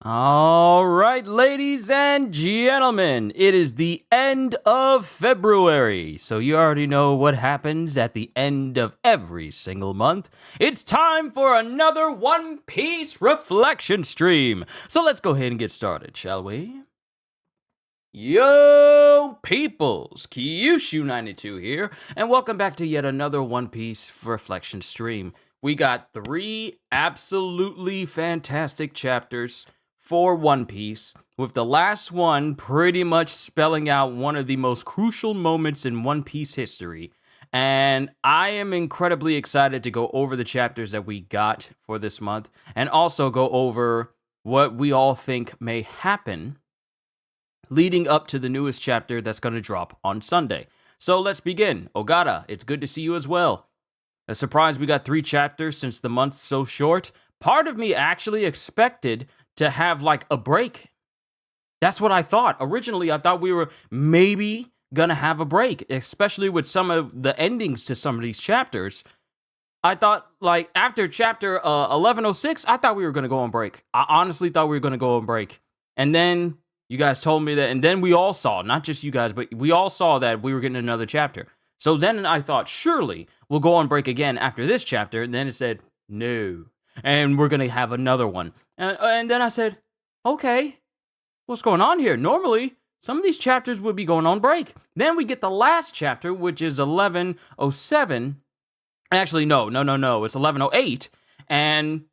All right, ladies and gentlemen, it is the end of February, so you already know what happens at the end of every single month. It's time for another One Piece reflection stream. So let's go ahead and get started, shall we? Yo, peoples! Kyushu92 here, and welcome back to yet another One Piece reflection stream. We got 3 absolutely fantastic chapters for One Piece, with the last one pretty much spelling out one of the most crucial moments in One Piece history. And I am incredibly excited to go over the chapters that we got for this month, and also go over what we all think may happen leading up to the newest chapter that's going to drop on Sunday. So let's begin. Ogata, it's good to see you as well. A surprise we got 3 chapters since the month's so short. Part of me actually expected to have like a break. That's what I thought. Originally, I thought we were maybe gonna have a break, especially with some of the endings to some of these chapters. I thought, like, after chapter 1106, I thought we were gonna go on break. I honestly thought we were gonna go on break. And then you guys told me that, and then we all saw, not just you guys, but we all saw that we were getting another chapter. So then I thought, surely we'll go on break again after this chapter. And then it said, no. And we're going to have another one. And then I said, okay, what's going on here? Normally, some of these chapters would be going on break. Then we get the last chapter, which is 1107. Actually, no. It's 1108. And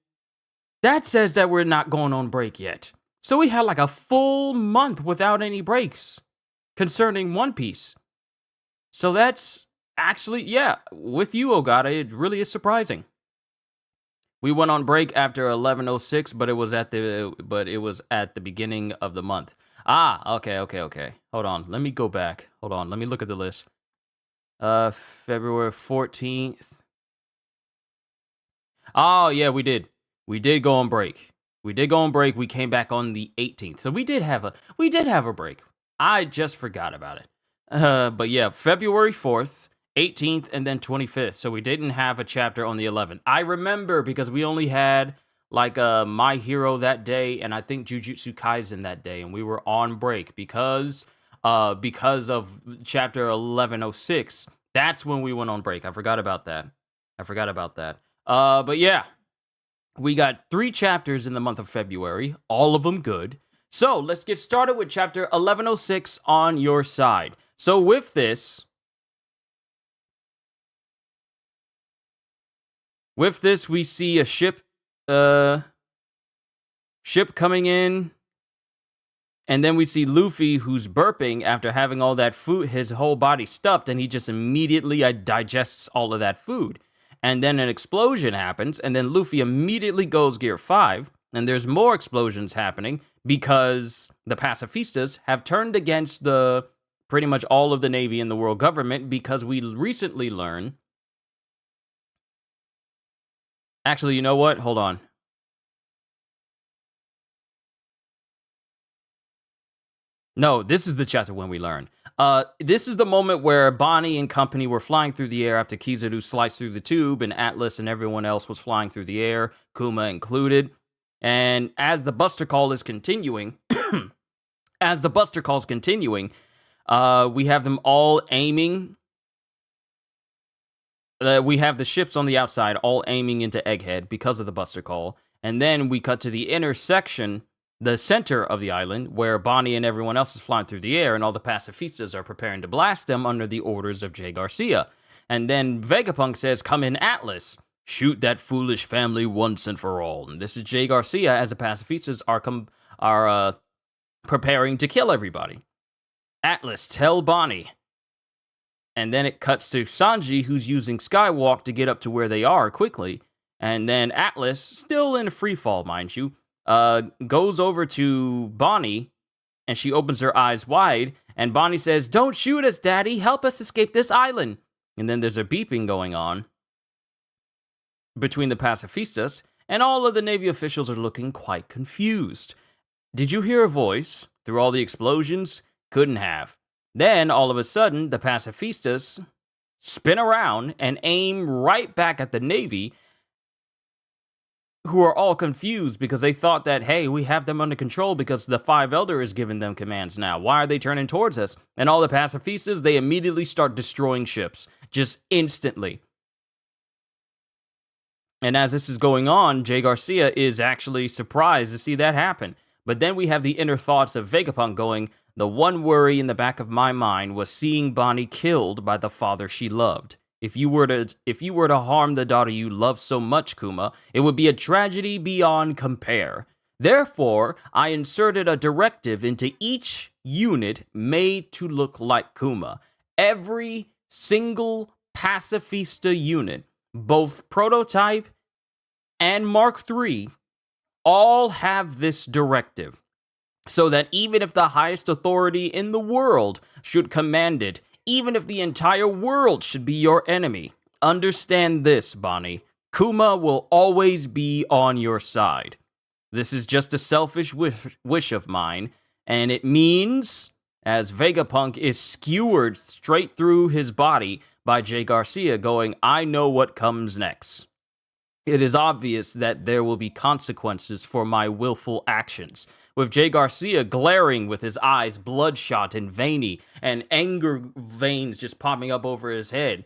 that says that we're not going on break yet. So we had like a full month without any breaks concerning One Piece. So that's actually, yeah, with you, Ogata, it really is surprising. We went on break after 1106, but it was at the beginning of the month. Okay. Hold on, let me go back. Hold on, let me look at the list. February 14th. Oh yeah, we did go on break. We came back on the 18th. So we did have a break. I just forgot about it. But yeah, February 4th, 18th, and then 25th. So we didn't have a chapter on the 11th. I remember because we only had like My Hero that day, and I think Jujutsu Kaisen that day, and we were on break because of chapter 1106. That's when we went on break. I forgot about that. But yeah, we got 3 chapters in the month of February, all of them good. So let's get started with chapter 1106 on your side. So with this, we see a ship coming in, and then we see Luffy who's burping after having all that food, his whole body stuffed, and he just immediately digests all of that food. And then an explosion happens, and then Luffy immediately goes Gear 5, and there's more explosions happening because the pacifistas have turned against pretty much all of the Navy and the world government, because we recently learned... Actually, you know what? Hold on. No, this is the chapter when we learn. This is the moment where Bonnie and company were flying through the air after Kizaru sliced through the tube, and Atlas and everyone else was flying through the air, Kuma included. And as the Buster Call is continuing, we have them all aiming. We have the ships on the outside all aiming into Egghead because of the Buster Call. And then we cut to the intersection, the center of the island, where Bonnie and everyone else is flying through the air, and all the pacifistas are preparing to blast them under the orders of Jay Garcia. And then Vegapunk says, "Come in, Atlas. Shoot that foolish family once and for all." And this is Jay Garcia as the pacifistas are preparing to kill everybody. Atlas, tell Bonnie. And then it cuts to Sanji, who's using Skywalk to get up to where they are quickly. And then Atlas, still in a free fall, mind you, goes over to Bonnie, and she opens her eyes wide. And Bonnie says, "Don't shoot us, Daddy. Help us escape this island." And then there's a beeping going on between the pacifistas, and all of the Navy officials are looking quite confused. Did you hear a voice through all the explosions? Couldn't have. Then, all of a sudden, the pacifistas spin around and aim right back at the Navy, who are all confused because they thought that, hey, we have them under control because the Five Elder is giving them commands now. Why are they turning towards us? And all the pacifistas, they immediately start destroying ships, just instantly. And as this is going on, Jay Garcia is actually surprised to see that happen. But then we have the inner thoughts of Vegapunk going, the one worry in the back of my mind was seeing Bonnie killed by the father she loved. If you were to harm the daughter you love so much, Kuma, it would be a tragedy beyond compare. Therefore, I inserted a directive into each unit made to look like Kuma. Every single pacifista unit, both prototype and Mark III, all have this directive. So that even if the highest authority in the world should command it, even if the entire world should be your enemy, understand this, Bonnie. Kuma will always be on your side. This is just a selfish wish of mine, and it means, as Vegapunk is skewered straight through his body by Jay Garcia going, I know what comes next. It is obvious that there will be consequences for my willful actions, with Jay Garcia glaring with his eyes bloodshot and veiny, and anger veins just popping up over his head.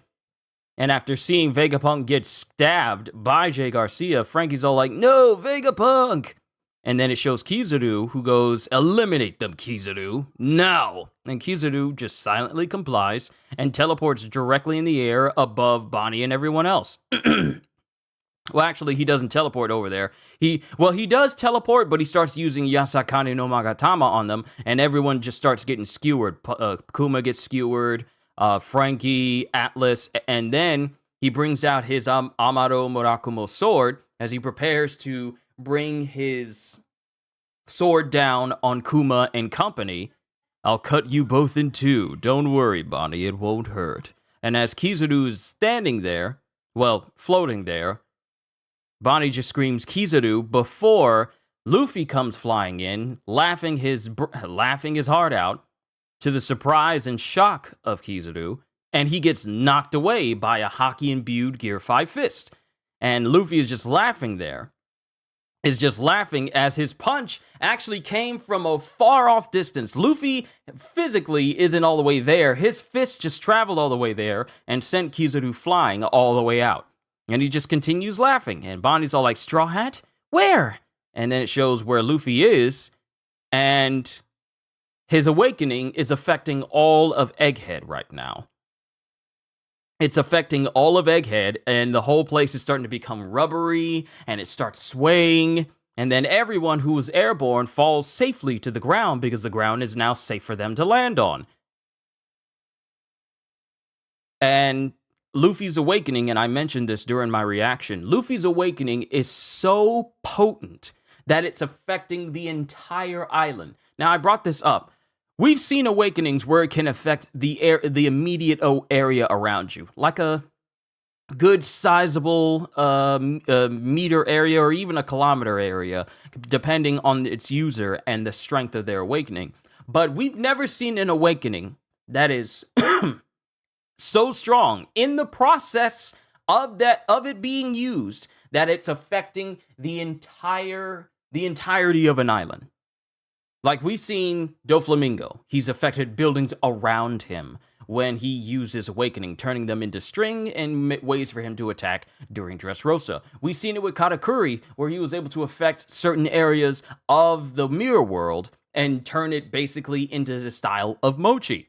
And after seeing Vegapunk get stabbed by Jay Garcia, Frankie's all like, no, Vegapunk! And then it shows Kizaru, who goes, eliminate them, Kizaru, now! And Kizaru just silently complies, and teleports directly in the air above Bonnie and everyone else. Well, actually, he doesn't teleport over there. He does teleport, but he starts using Yasakane no Magatama on them, and everyone just starts getting skewered. Kuma gets skewered, Frankie, Atlas, and then he brings out his Amaro Murakumo sword as he prepares to bring his sword down on Kuma and company. I'll cut you both in two. Don't worry, Bonnie, it won't hurt. And as Kizaru's standing there, floating there, Bonnie just screams Kizaru before Luffy comes flying in, laughing his heart out, to the surprise and shock of Kizaru, and he gets knocked away by a hockey-imbued Gear 5 fist. And Luffy is just laughing there. Is just laughing as his punch actually came from a far-off distance. Luffy physically isn't all the way there. His fist just traveled all the way there and sent Kizaru flying all the way out. And he just continues laughing. And Bonnie's all like, Straw Hat? Where? And then it shows where Luffy is. And his awakening is affecting all of Egghead right now. It's affecting all of Egghead. And the whole place is starting to become rubbery. And it starts swaying. And then everyone who is airborne falls safely to the ground because the ground is now safe for them to land on. And Luffy's awakening, and I mentioned this during my reaction, Luffy's awakening is so potent that it's affecting the entire island. Now, I brought this up. We've seen awakenings where it can affect the immediate area around you, like a good sizable meter area or even a kilometer area, depending on its user and the strength of their awakening. But we've never seen an awakening that is so strong in the process of it being used that it's affecting the entirety of an island. Like we've seen Doflamingo, he's affected buildings around him when he uses awakening, turning them into string and ways for him to attack during Dressrosa. We've seen it with Katakuri, where he was able to affect certain areas of the mirror world and turn it basically into the style of Mochi.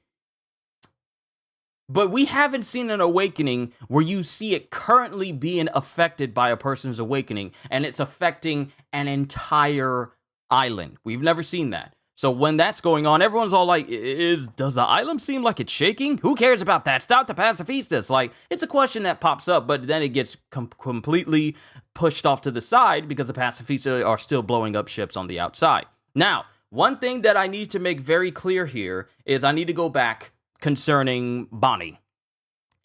But we haven't seen an awakening where you see it currently being affected by a person's awakening, and it's affecting an entire island. We've never seen that. So when that's going on, everyone's all like, does the island seem like it's shaking? Who cares about that? Stop the pacifistas. Like, it's a question that pops up, but then it gets completely pushed off to the side because the pacifistas are still blowing up ships on the outside. Now, one thing that I need to make very clear here is I need to go back concerning Bonnie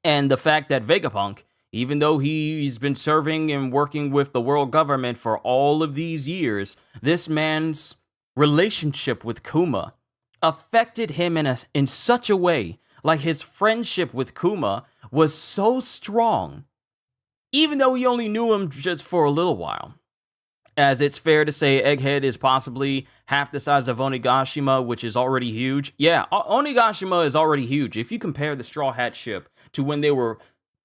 and the fact that Vegapunk, even though he's been serving and working with the world government for all of these years, this man's relationship with Kuma affected him in such a way, like his friendship with Kuma was so strong, even though he only knew him just for a little while. as it's fair to say Egghead is possibly half the size of Onigashima, which is already huge. Yeah, Onigashima is already huge. If you compare the Straw Hat ship to when they were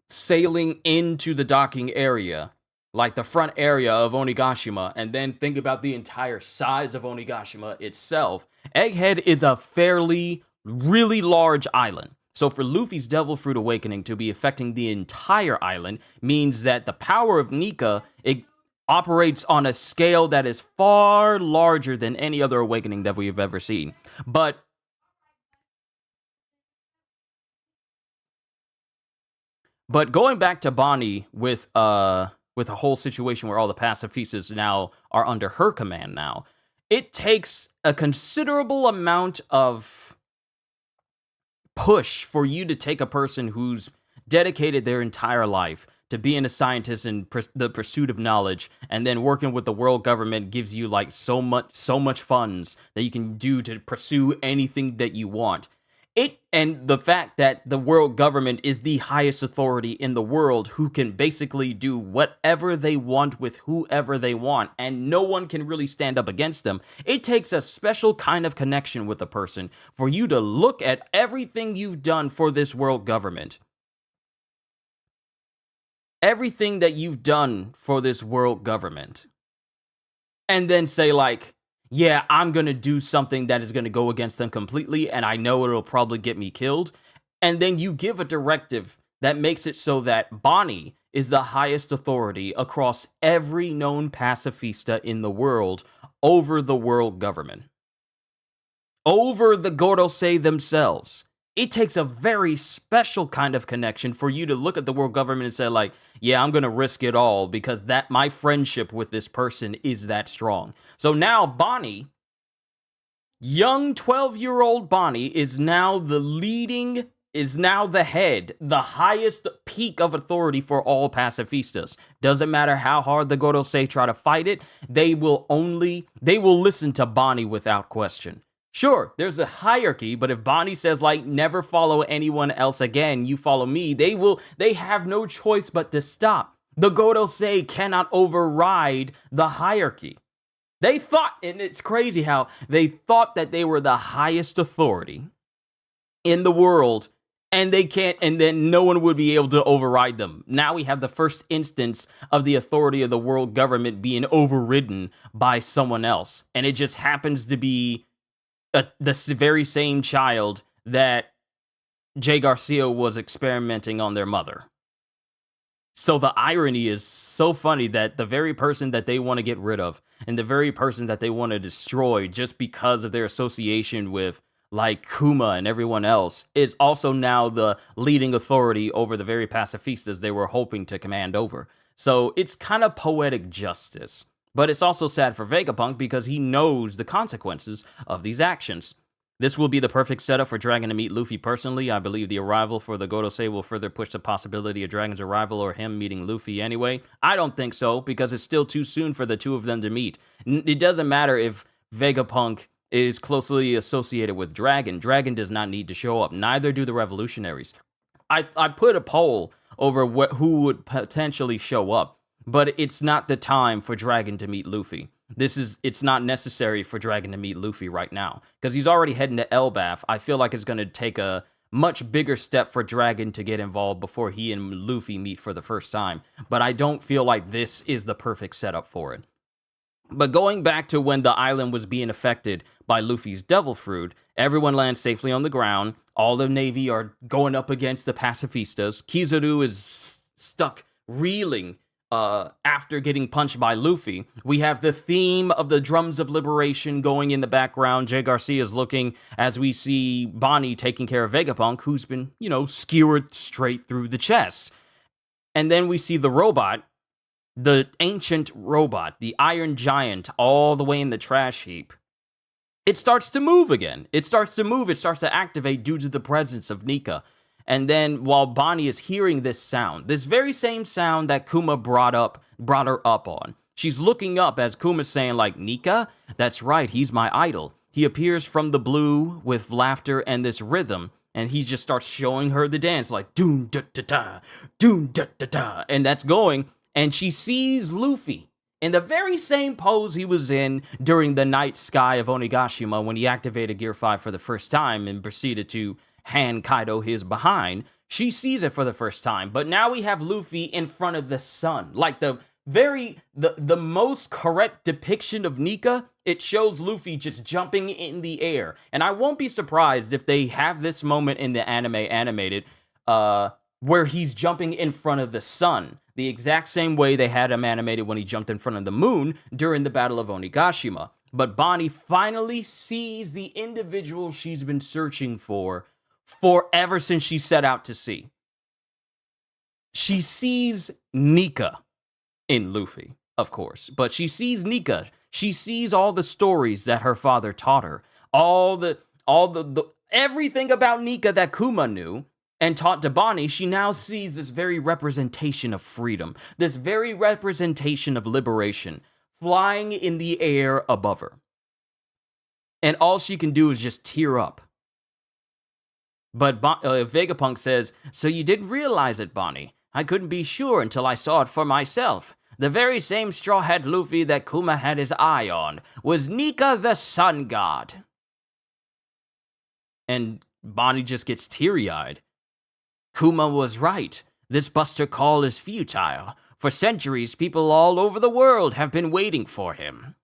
sailing into the docking area, like the front area of Onigashima, and then think about the entire size of Onigashima itself, Egghead is a fairly, really large island. So for Luffy's Devil Fruit Awakening to be affecting the entire island means that the power of Nika, it operates on a scale that is far larger than any other awakening that we've ever seen. But going back to Bonnie with a whole situation where all the pacifistas now are under her command now, it takes a considerable amount of push for you to take a person who's dedicated their entire life to being a scientist in the pursuit of knowledge, and then working with the world government gives you like so much funds that you can do to pursue anything that you want. And the fact that the world government is the highest authority in the world who can basically do whatever they want with whoever they want, and no one can really stand up against them. It takes a special kind of connection with a person for you to look at everything you've done for this world government. Everything that you've done for this world government. And then say like, yeah, I'm going to do something that is going to go against them completely, and I know it'll probably get me killed. And then you give a directive that makes it so that Bonnie is the highest authority across every known pacifista in the world over the world government. Over the Gorosei themselves. It takes a very special kind of connection for you to look at the world government and say like, yeah, I'm going to risk it all because that my friendship with this person is that strong. So now Bonnie, young 12-year-old Bonnie, is now the head, the highest peak of authority for all pacifistas. Doesn't matter how hard the Gorosei try to fight it, they will listen to Bonnie without question. Sure, there's a hierarchy, but if Bonnie says, like, never follow anyone else again, you follow me, they have no choice but to stop. The Gorosei cannot override the hierarchy. They thought, and it's crazy how they thought that they were the highest authority in the world, and they can't, and then no one would be able to override them. Now we have the first instance of the authority of the world government being overridden by someone else, and it just happens to be the very same child that Jay Garcia was experimenting on their mother. So the irony is so funny that the very person that they want to get rid of and the very person that they want to destroy just because of their association with like Kuma and everyone else is also now the leading authority over the very pacifistas they were hoping to command over. So it's kind of poetic justice. But it's also sad for Vegapunk because he knows the consequences of these actions. This will be the perfect setup for Dragon to meet Luffy personally. I believe the arrival for the Gorosei will further push the possibility of Dragon's arrival or him meeting Luffy anyway. I don't think so, because it's still too soon for the two of them to meet. It doesn't matter if Vegapunk is closely associated with Dragon. Dragon does not need to show up. Neither do the revolutionaries. I put a poll over who would potentially show up. But it's not the time for Dragon to meet Luffy. It's not necessary for Dragon to meet Luffy right now. Because he's already heading to Elbaf. I feel like it's going to take a much bigger step for Dragon to get involved before he and Luffy meet for the first time. But I don't feel like this is the perfect setup for it. But going back to when the island was being affected by Luffy's Devil Fruit, everyone lands safely on the ground. All the Navy are going up against the pacifistas. Kizaru is stuck reeling after getting punched by Luffy. We have the theme of the Drums of Liberation going in the background. Jay Garcia is looking as we see Bonnie taking care of Vegapunk, who's been, skewered straight through the chest. And then we see the robot, the ancient robot, the Iron Giant, all the way in the trash heap. It starts to move again. It starts to activate due to the presence of Nika. And then while Bonnie is hearing this sound, this very same sound that Kuma brought her up on, she's looking up as Kuma's saying like, Nika? That's right, he's my idol. He appears from the blue with laughter and this rhythm, and he just starts showing her the dance like, doom da da da, doom da da da, and that's going, and she sees Luffy in the very same pose he was in during the night sky of Onigashima when he activated Gear 5 for the first time and proceeded to hand Kaido his behind. She sees it for the first time, but now we have Luffy in front of the sun. Like the most correct depiction of Nika, it shows Luffy just jumping in the air. And I won't be surprised if they have this moment in the anime animated, where he's jumping in front of the sun, the exact same way they had him animated when he jumped in front of the moon during the Battle of Onigashima. But Bonnie finally sees the individual she's been searching for forever since she set out to sea. She sees Nika in Luffy, of course, but she sees Nika. She sees all the stories that her father taught her, all the everything about Nika that Kuma knew and taught to Bonnie. She now sees this very representation of freedom, this very representation of liberation, flying in the air above her. And all she can do is just tear up. But Vegapunk says, "So you didn't realize it, Bonnie? I couldn't be sure until I saw it for myself. The very same Straw Hat Luffy that Kuma had his eye on was Nika the Sun God." And Bonnie just gets teary-eyed. "Kuma was right. This Buster Call is futile. For centuries, people all over the world have been waiting for him."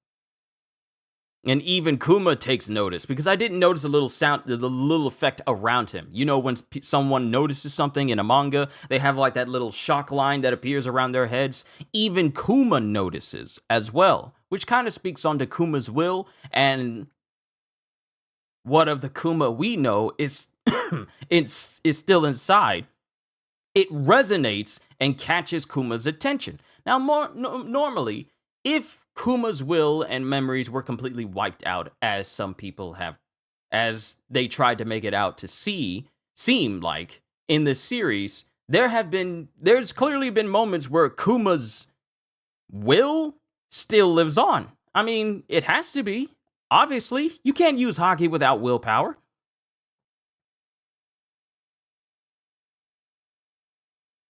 And even Kuma takes notice, because I didn't notice the little effect around him. You know, when someone notices something in a manga, they have like that little shock line that appears around their heads. Even Kuma notices as well, which kind of speaks onto Kuma's will, and what of the Kuma we know is is still inside. It resonates and catches Kuma's attention. Now, normally, if Kuma's will and memories were completely wiped out, as some people have, as they tried to make it out to seem like in this series, there's clearly been moments where Kuma's will still lives on. I mean, it has to be. Obviously, you can't use Haki without willpower.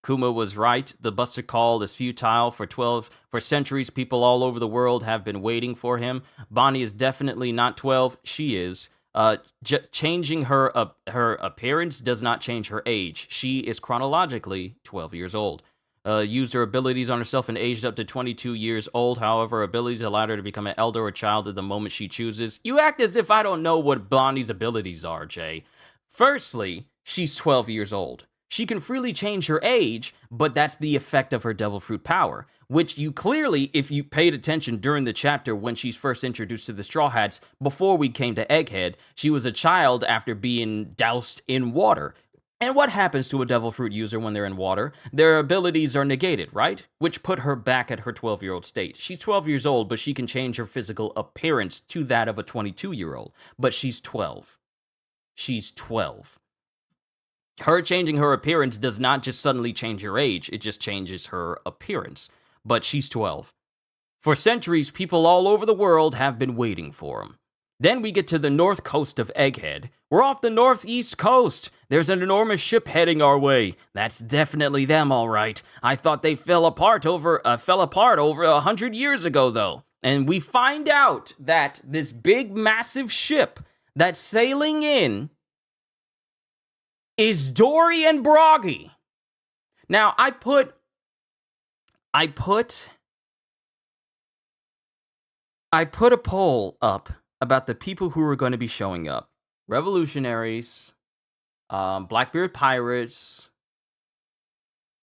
Kuma was right. The Buster Call is futile. For centuries, people all over the world have been waiting for him. Bonnie is definitely not 12. She is. Changing her appearance does not change her age. She is chronologically 12 years old. Used her abilities on herself and aged up to 22 years old. However, abilities allowed her to become an elder or child at the moment she chooses. You act as if I don't know what Bonnie's abilities are, Jay. Firstly, she's 12 years old. She can freely change her age, but that's the effect of her Devil Fruit power, which you clearly, if you paid attention during the chapter when she's first introduced to the Straw Hats, before we came to Egghead, she was a child after being doused in water. And what happens to a Devil Fruit user when they're in water? Their abilities are negated, right? Which put her back at her 12-year-old state. She's 12 years old, but she can change her physical appearance to that of a 22-year-old. But she's 12. She's 12. Her changing her appearance does not just suddenly change her age, it just changes her appearance. But she's 12. For centuries, people all over the world have been waiting for him. Then we get to the north coast of Egghead. We're off the northeast coast. There's an enormous ship heading our way. That's definitely them, all right. I thought they fell apart over 100 years ago, though. And we find out that this big, massive ship that's sailing in is Dory and Broggy. Now, I put a poll up about the people who are going to be showing up. Revolutionaries, Blackbeard Pirates,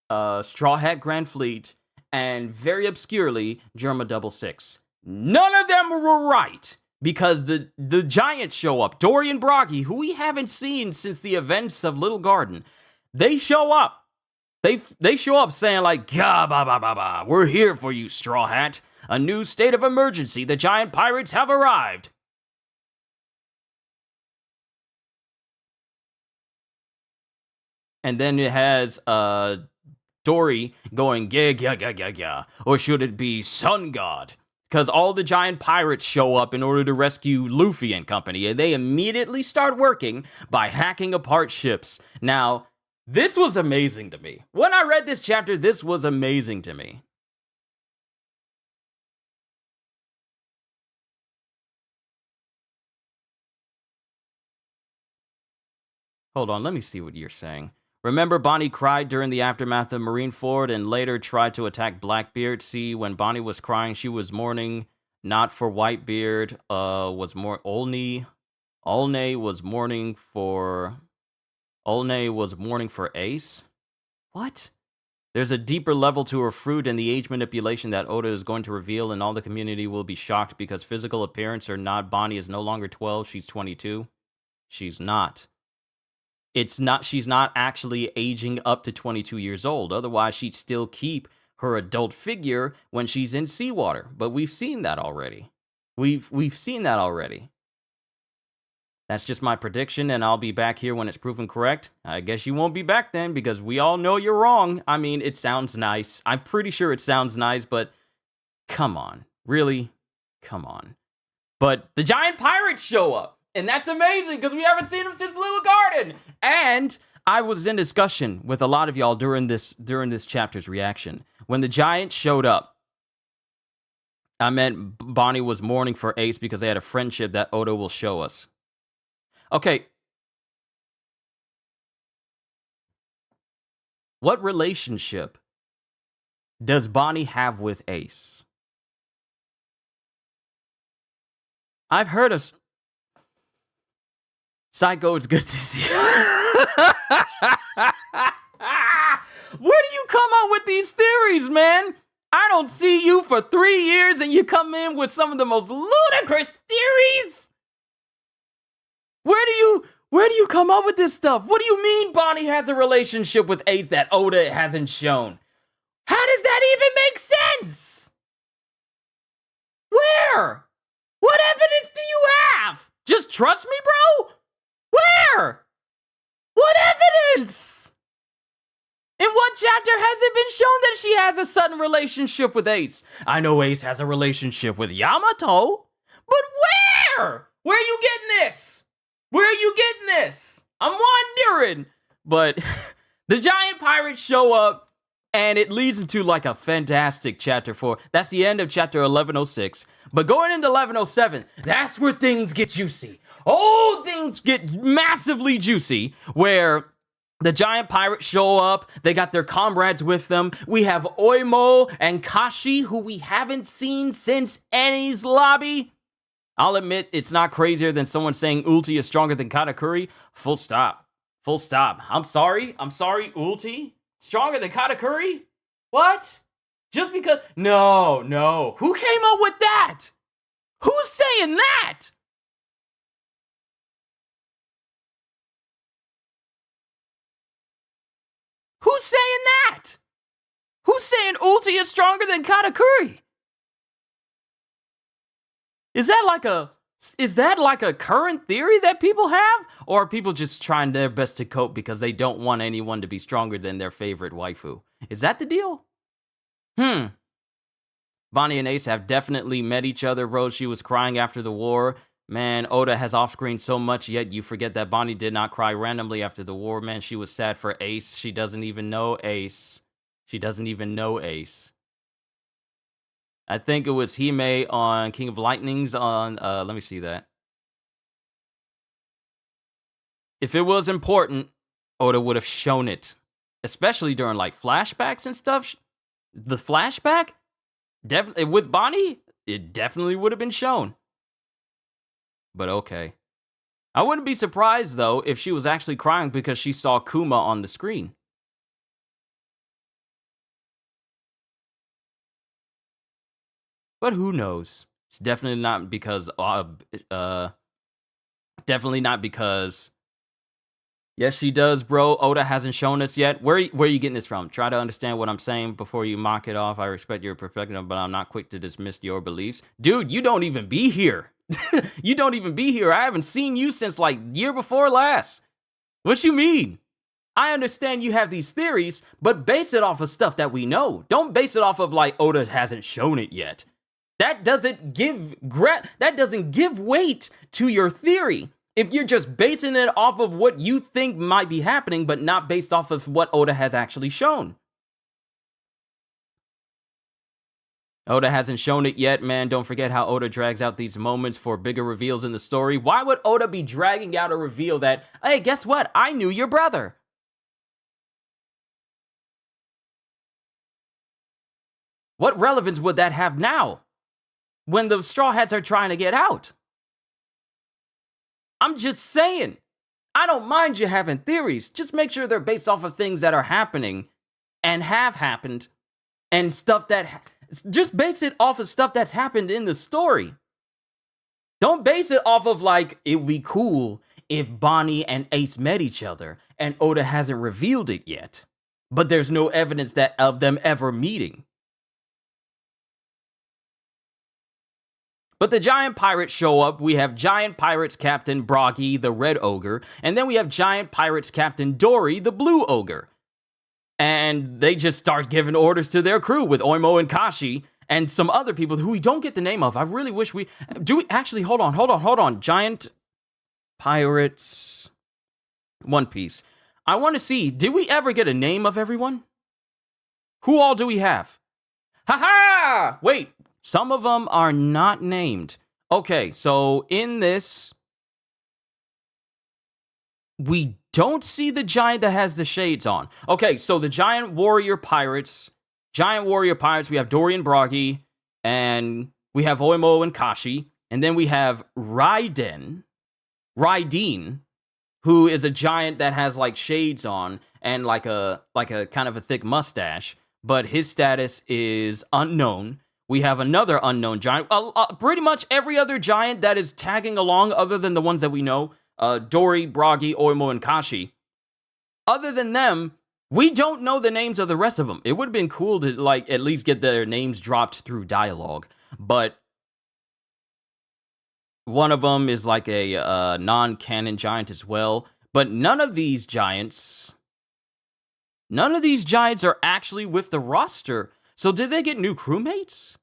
Straw Hat Grand Fleet, and very obscurely, Germa 66. None of them were right, because the giants show up. Dory and Broggy, who we haven't seen since the events of Little Garden, they show up. They show up saying like, "Gah, ba ba ba ba, we're here for you, Straw Hat. A new state of emergency. The giant pirates have arrived." And then it has Dory going, "Yeah, yeah, yeah, yeah, yeah," or should it be Sun God? Because all the giant pirates show up in order to rescue Luffy and company, and they immediately start working by hacking apart ships. Now, this was amazing to me. When I read this chapter, this was amazing to me. Hold on, let me see what you're saying. Remember, Bonnie cried during the aftermath of Marineford and later tried to attack Blackbeard. See, when Bonnie was crying, she was mourning not for Whitebeard, was more Olney. Olney was mourning for Ace. What? There's a deeper level to her fruit and the age manipulation that Oda is going to reveal, and all the community will be shocked because physical appearance or not, Bonnie is no longer 12, she's 22. She's not. She's not actually aging up to 22 years old. Otherwise, she'd still keep her adult figure when she's in seawater. But we've seen that already. We've seen that already. That's just my prediction, and I'll be back here when it's proven correct. I guess you won't be back then, because we all know you're wrong. I mean, it sounds nice. I'm pretty sure it sounds nice, but come on. Really? Come on. But the giant pirates show up, and that's amazing, because we haven't seen them since Little Garden. And I was in discussion with a lot of y'all during this chapter's reaction. When the giants showed up, I meant Bonnie was mourning for Ace because they had a friendship that Oda will show us. Okay. What relationship does Bonnie have with Ace? I've heard of... Psycho, it's good to see you. Where do you come up with these theories, man? I don't see you for 3 years and you come in with some of the most ludicrous theories. Where do you come up with this stuff? What do you mean Bonnie has a relationship with Ace that Oda hasn't shown? How does that even make sense? Where? What evidence do you have? Just trust me, bro? Where? What evidence? In what chapter has it been shown that she has a sudden relationship with Ace? I know Ace has a relationship with Yamato, but where? Where are you getting this? Where are you getting this? I'm wondering. But the giant pirates show up, and it leads into like a fantastic chapter 4. That's the end of chapter 1106. But going into 1107, that's where things get juicy. Oh, things get massively juicy, where the giant pirates show up. They got their comrades with them. We have Oimo and Kashi, who we haven't seen since Eni's lobby. I'll admit, it's not crazier than someone saying Ulti is stronger than Katakuri. Full stop. Full stop. I'm sorry, Ulti? Stronger than Katakuri? What? Just because? No. Who came up with that? Who's saying that? Who's saying that? Who's saying Ulti is stronger than Katakuri? Is that like a current theory that people have? Or are people just trying their best to cope because they don't want anyone to be stronger than their favorite waifu? Is that the deal? Bonnie and Ace have definitely met each other. Rose, she was crying after the war. Man, Oda has off-screen so much, yet you forget that Bonnie did not cry randomly after the war. Man, she was sad for Ace. She doesn't even know Ace. I think it was Hime on King of Lightnings on, let me see that. If it was important, Oda would have shown it. Especially during, like, flashbacks and stuff. The flashback? Definitely, with Bonnie, it definitely would have been shown. But okay. I wouldn't be surprised, though, if she was actually crying because she saw Kuma on the screen. But who knows? It's definitely not because, yes, she does, bro. Oda hasn't shown us yet. Where are you getting this from? Try to understand what I'm saying before you mock it off. I respect your perspective, but I'm not quick to dismiss your beliefs. Dude, you don't even be here. You don't even be here. I haven't seen you since, like, year before last. What you mean? I understand you have these theories, but base it off of stuff that we know. Don't base it off of, like, Oda hasn't shown it yet. That doesn't give weight to your theory. If you're just basing it off of what you think might be happening, but not based off of what Oda has actually shown. Oda hasn't shown it yet, man. Don't forget how Oda drags out these moments for bigger reveals in the story. Why would Oda be dragging out a reveal that, hey, guess what? I knew your brother. What relevance would that have now when the Straw Hats are trying to get out? I'm just saying. I don't mind you having theories. Just make sure they're based off of things that are happening and have happened and stuff that... Just base it off of stuff that's happened in the story. Don't base it off of, like, it would be cool if Bonnie and Ace met each other and Oda hasn't revealed it yet. But there's no evidence of them ever meeting. But the giant pirates show up. We have giant pirates Captain Broggy, the red ogre. And then we have giant pirates Captain Dory, the blue ogre. And they just start giving orders to their crew with Oimo and Kashi and some other people who we don't get the name of. I really wish we... Do we... Actually, hold on. Giant pirates... One Piece. I want to see, did we ever get a name of everyone? Who all do we have? Ha-ha! Wait. Some of them are not named. Okay, so in this, we don't see the giant that has the shades on. Okay, so the giant warrior pirates, we have Dory and Broggy, and we have Oimo and Kashi, and then we have Raiden, who is a giant that has like shades on and like a kind of a thick mustache, but his status is unknown. We have another unknown giant. Pretty much every other giant that is tagging along other than the ones that we know. Dory, Broggy, Oimo, and Kashi. Other than them, we don't know the names of the rest of them. It would have been cool to, like, at least get their names dropped through dialogue. But one of them is like a non-canon giant as well. But none of these giants are actually with the roster. So did they get new crewmates?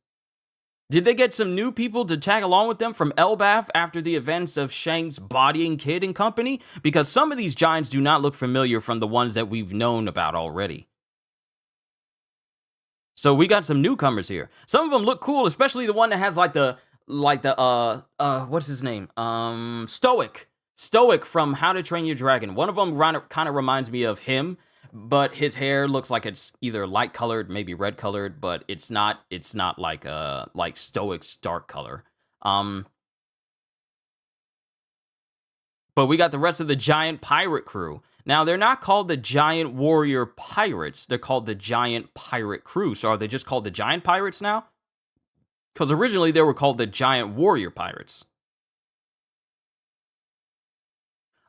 Did they get some new people to tag along with them from Elbaf after the events of Shank's bodying Kid and company? Because some of these giants do not look familiar from the ones that we've known about already. So we got some newcomers here. Some of them look cool, especially the one that has what's his name? Stoic from How to Train Your Dragon. One of them kind of reminds me of him. But his hair looks like it's either light colored, maybe red colored, but it's not like Stoic's dark color. But we got the rest of the giant pirate crew. Now, they're not called the Giant Warrior Pirates. They're called the Giant Pirate Crew. So are they just called the Giant Pirates now? Because originally they were called the Giant Warrior Pirates.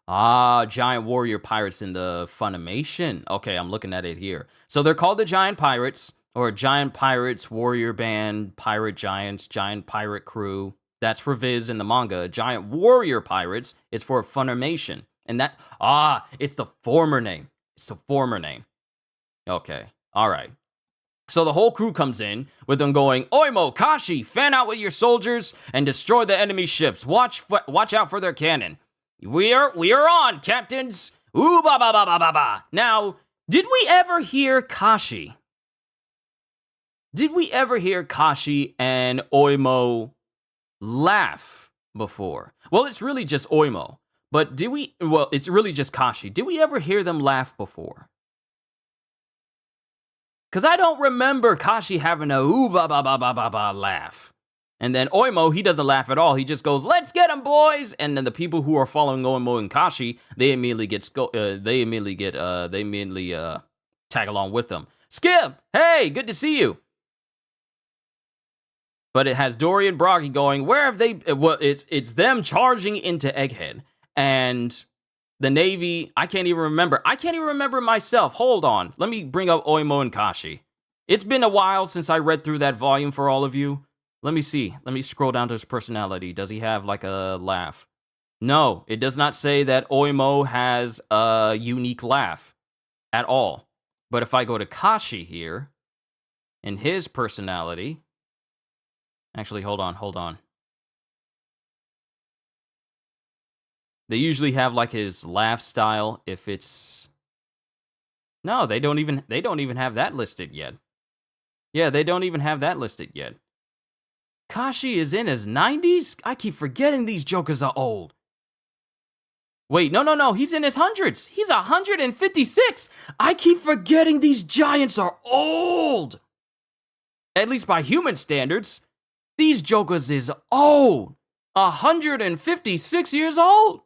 Giant Warrior Pirates in the Funimation. Okay, I'm looking at it here. So they're called the Giant Pirates, or Giant Pirates, Warrior Band, Pirate Giants, Giant Pirate Crew. That's for Viz in the manga. Giant Warrior Pirates is for Funimation. And that, it's the former name. It's the former name. Okay, all right. So the whole crew comes in with them going, Oimo, Kashi, fan out with your soldiers and destroy the enemy ships. Watch out for their cannon. We are on, captains. Ooh, ba ba ba ba ba ba. Now, did we ever hear Kashi? Did we ever hear Kashi and Oimo laugh before? Well, it's really just Oimo. But it's really just Kashi. Did we ever hear them laugh before? Because I don't remember Kashi having a ooh ba ba ba ba ba ba laugh. And then Oimo, he doesn't laugh at all. He just goes, "Let's get him, boys!" And then the people who are following Oimo and Kashi, they immediately tag along with them. Skip, hey, good to see you. But it has Dory and Broggy going, where have they? Well, it's them charging into Egghead, and the Navy. I can't even remember. I can't even remember myself. Hold on, let me bring up Oimo and Kashi. It's been a while since I read through that volume for all of you. Let me see. Let me scroll down to his personality. Does he have like a laugh? No, it does not say that Oimo has a unique laugh at all. But if I go to Kashi here, in his personality... Actually, hold on. They usually have like his laugh style if it's... No, they don't even have that listed yet. Yeah, they don't even have that listed yet. Kashi is in his 90s? I keep forgetting these jokers are old. Wait, no, he's in his hundreds. He's 156. I keep forgetting these giants are old. At least by human standards. These jokers is old. 156 years old.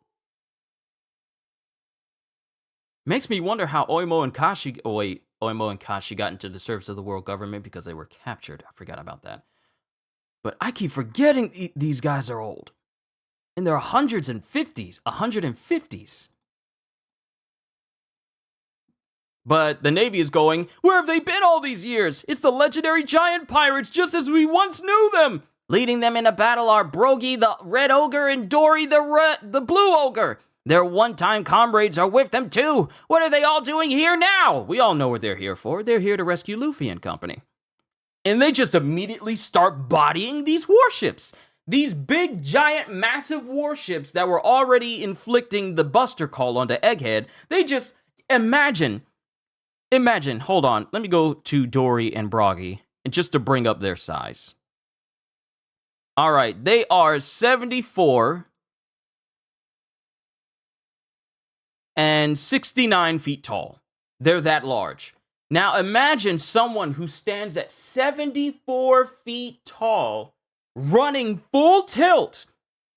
Makes me wonder how Oimo and Kashi got into the service of the world government because they were captured. I forgot about that. But I keep forgetting these guys are old. In their 150s. But the Navy is going, where have they been all these years? It's the legendary giant pirates just as we once knew them. Leading them in a battle are Brogy, the red ogre, and Dory, the blue ogre. Their one-time comrades are with them too. What are they all doing here now? We all know what they're here for. They're here to rescue Luffy and company. And they just immediately start bodying these warships. These big, giant, massive warships that were already inflicting the Buster Call onto Egghead, they just, imagine, hold on, let me go to Dory and Brogy, and just to bring up their size. All right, they are 74 and 69 feet tall. They're that large. Now imagine someone who stands at 74 feet tall, running full tilt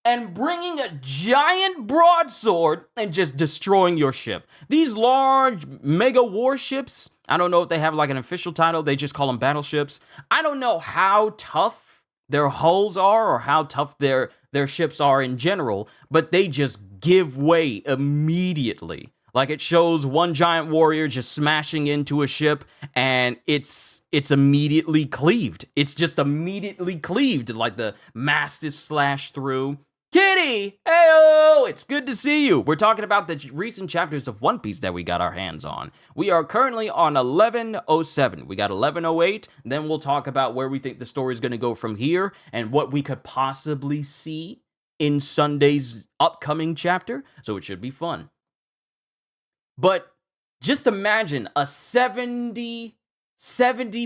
and bringing a giant broadsword and just destroying your ship. These large mega warships, I don't know if they have like an official title, they just call them battleships. I don't know how tough their hulls are or how tough their ships are in general, but they just give way immediately. Like it shows one giant warrior just smashing into a ship and it's immediately cleaved. It's just immediately cleaved, like the mast is slashed through. Kitty! Heyo! It's good to see you. We're talking about the recent chapters of One Piece that we got our hands on. We are currently on 1107. We got 1108. Then we'll talk about where we think the story is going to go from here and what we could possibly see in Sunday's upcoming chapter. So it should be fun. But just imagine a 70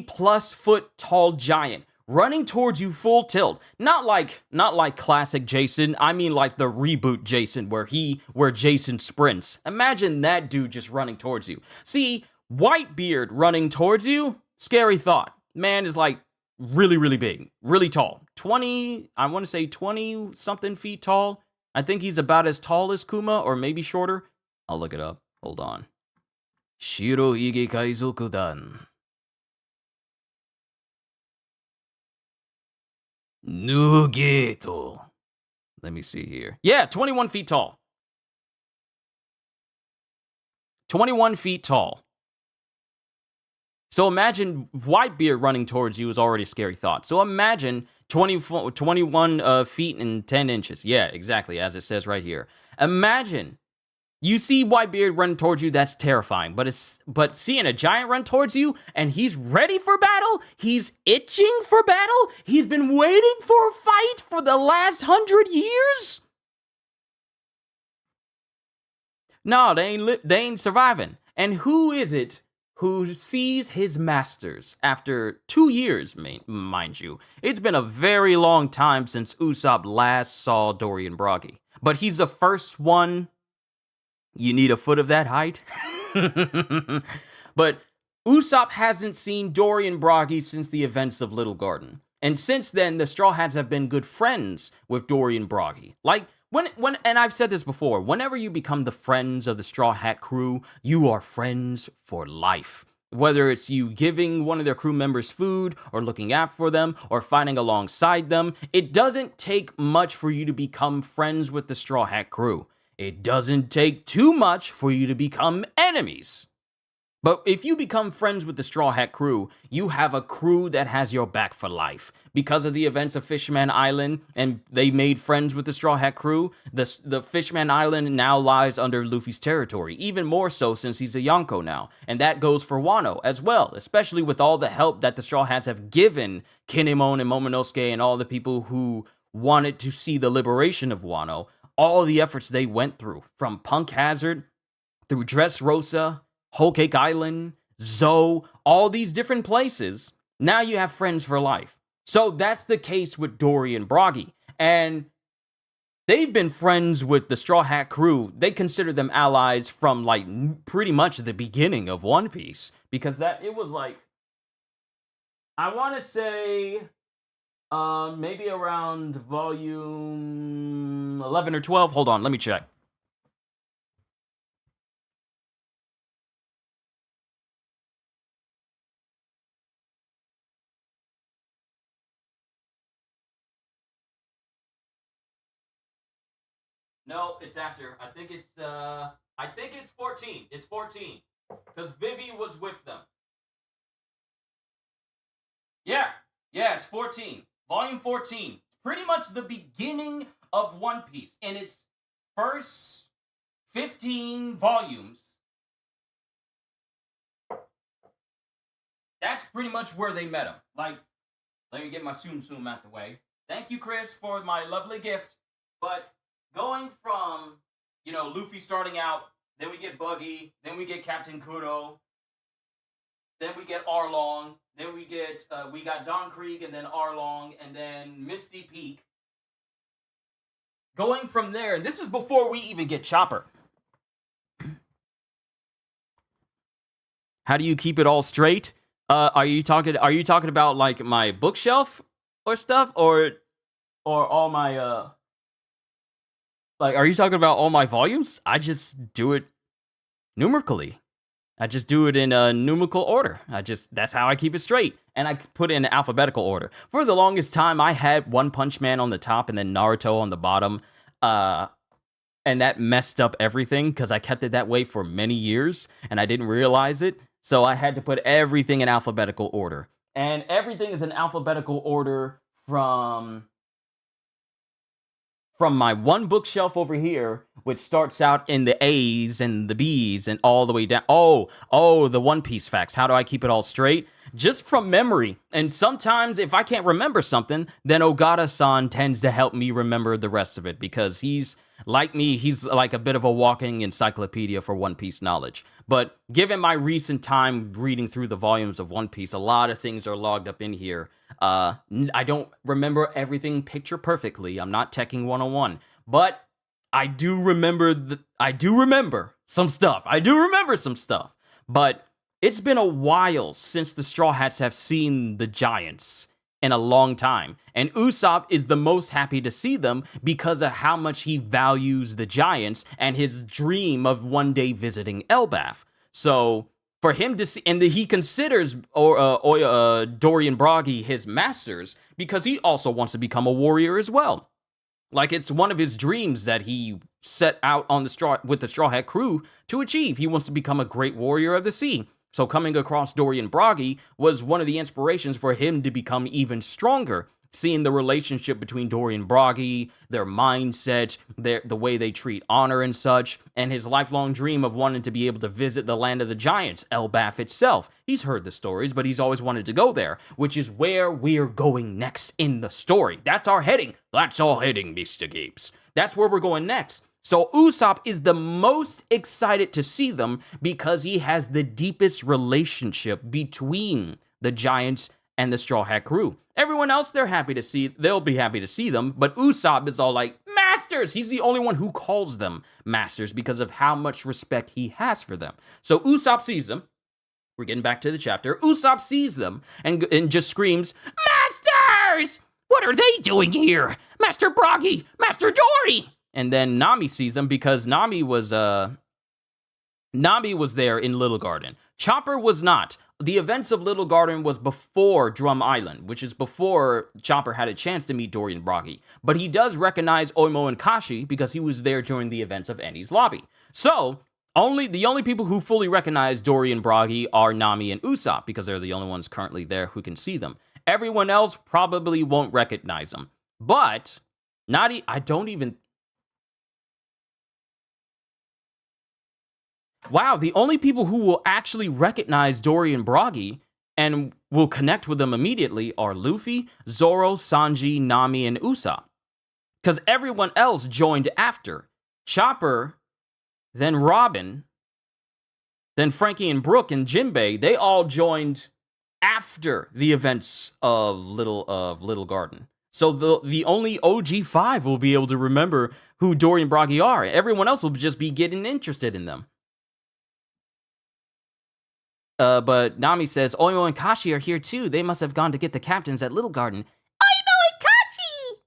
plus foot tall giant running towards you full tilt. Not like classic Jason. I mean like the reboot Jason where Jason sprints. Imagine that dude just running towards you. See, Whitebeard running towards you, scary thought. Man is like really, really big, really tall. 20 something feet tall. I think he's about as tall as Kuma or maybe shorter. I'll look it up. Hold on. Shirohige Kaizoku-dan. Nugeto. Let me see here. Yeah, 21 feet tall. 21 feet tall. So imagine Whitebeard running towards you is already a scary thought. So imagine 21 feet and 10 inches. Yeah, exactly, as it says right here. Imagine you see Whitebeard running towards you, that's terrifying. But seeing a giant run towards you, and he's ready for battle, he's itching for battle, he's been waiting for a fight for the last 100 years? No, they ain't surviving. And who is it who sees his masters after 2 years, mind you? It's been a very long time since Usopp last saw Dory and Brogy. But he's the first one. You need a foot of that height? But Usopp hasn't seen Dory and Brogy since the events of Little Garden. And since then, the Straw Hats have been good friends with Dory and Brogy. Like, when and I've said this before, whenever you become the friends of the Straw Hat crew, you are friends for life. Whether it's you giving one of their crew members food, or looking out for them, or fighting alongside them, it doesn't take much for you to become friends with the Straw Hat crew. It doesn't take too much for you to become enemies. But if you become friends with the Straw Hat crew, you have a crew that has your back for life. Because of the events of Fishman Island, and they made friends with the Straw Hat crew, the Fishman Island now lies under Luffy's territory, even more so since he's a Yonko now. And that goes for Wano as well, especially with all the help that the Straw Hats have given Kinemon and Momonosuke and all the people who wanted to see the liberation of Wano. All the efforts they went through, from Punk Hazard, through Dressrosa, Whole Cake Island, Zoe, all these different places. Now you have friends for life. So that's the case with Dory and Broggy. And they've been friends with the Straw Hat crew. They consider them allies from like pretty much the beginning of One Piece. Because it was like, I want to say maybe around volume 11 or 12. Hold on, let me check. No, it's after. I think it's 14. It's 14. Because Vivi was with them. Yeah. Yeah, it's 14. Volume 14. Pretty much the beginning of One Piece. In its first 15 volumes. That's pretty much where they met him. Like, let me get my Tsum Tsum out the way. Thank you, Chris, for my lovely gift. But going from, Luffy starting out, then we get Buggy, then we get Captain Kudo, then we get Arlong, then we got Don Krieg, and then Arlong, and then Misty Peak. Going from there, and this is before we even get Chopper. How do you keep it all straight? Are you talking about like my bookshelf or stuff, or all my like, are you talking about all my volumes? I just do it numerically. I just do it in a numerical order. That's how I keep it straight. And I put it in alphabetical order. For the longest time, I had One Punch Man on the top and then Naruto on the bottom. And that messed up everything because I kept it that way for many years and I didn't realize it. So I had to put everything in alphabetical order. And everything is in alphabetical order from my one bookshelf over here, which starts out in the A's and the B's and all the way down. Oh, the One Piece facts. How do I keep it all straight? Just from memory. And sometimes if I can't remember something, then Ogata-san tends to help me remember the rest of it because he's like me. He's like a bit of a walking encyclopedia for One Piece knowledge. But given my recent time reading through the volumes of One Piece, a lot of things are logged up in here. I don't remember everything picture perfectly. I'm not teching 101, but I do remember some stuff. But it's been a while since the Straw Hats have seen the Giants in a long time. And Usopp is the most happy to see them because of how much he values the Giants and his dream of one day visiting Elbaf. So for him to see, and he considers Dory and Broggy his masters because he also wants to become a warrior as well. Like, it's one of his dreams that he set out on with the Straw Hat crew to achieve. He wants to become a great warrior of the sea. So coming across Dory and Broggy was one of the inspirations for him to become even stronger. Seeing the relationship between Dory and Broggy, their mindset, the way they treat honor and such, and his lifelong dream of wanting to be able to visit the land of the giants, Elbaf itself. He's heard the stories, but he's always wanted to go there, which is where we're going next in the story. That's our heading. That's our heading, Mr. Gapes. That's where we're going next. So Usopp is the most excited to see them because he has the deepest relationship between the giants and the Straw Hat crew. Everyone else, they'll be happy to see them, but Usopp is all like, masters! He's the only one who calls them masters because of how much respect he has for them. So Usopp sees them. We're getting back to the chapter. Usopp sees them and just screams, masters! What are they doing here? Master Broggy! Master Dory! And then Nami sees them because Nami was there in Little Garden. Chopper was not. The events of Little Garden was before Drum Island, which is before Chopper had a chance to meet Dory and Broggy. But he does recognize Oimo and Kashi because he was there during the events of Enies Lobby. So, the only people who fully recognize Dory and Broggy are Nami and Usopp because they're the only ones currently there who can see them. Everyone else probably won't recognize them. But, wow, the only people who will actually recognize Dory and Broggy and will connect with them immediately are Luffy, Zoro, Sanji, Nami, and Usopp. Because everyone else joined after. Chopper, then Robin, then Frankie and Brook and Jinbei, they all joined after the events of Little Garden. So the only OG5 will be able to remember who Dory and Broggy are. Everyone else will just be getting interested in them. But Nami says, Oimo and Kashi are here too. They must have gone to get the captains at Little Garden. Oimo and Kashi!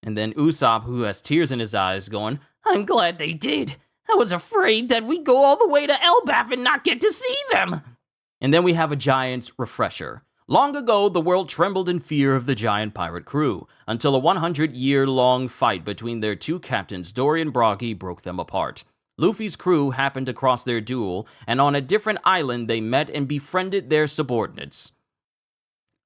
And then Usopp, who has tears in his eyes, going, I'm glad they did. I was afraid that we'd go all the way to Elbaf and not get to see them. And then we have a giant's refresher. Long ago, the world trembled in fear of the giant pirate crew, until a 100-year-long fight between their two captains, Dory and Broggy, broke them apart. Luffy's crew happened across their duel, and on a different island they met and befriended their subordinates,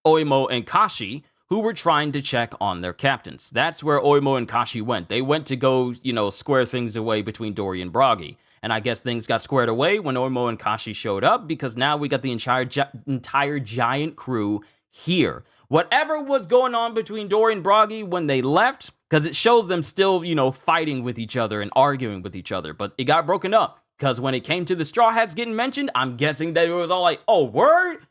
Oimo and Kashi, who were trying to check on their captains. That's where Oimo and Kashi went. They went to go, square things away between Dory and Broggy. And I guess things got squared away when Oimo and Kashi showed up, because now we got the entire giant crew here. Whatever was going on between Dory and Broggy when they left, because it shows them still, fighting with each other and arguing with each other. But it got broken up, because when it came to the Straw Hats getting mentioned, I'm guessing that it was all like, oh, word?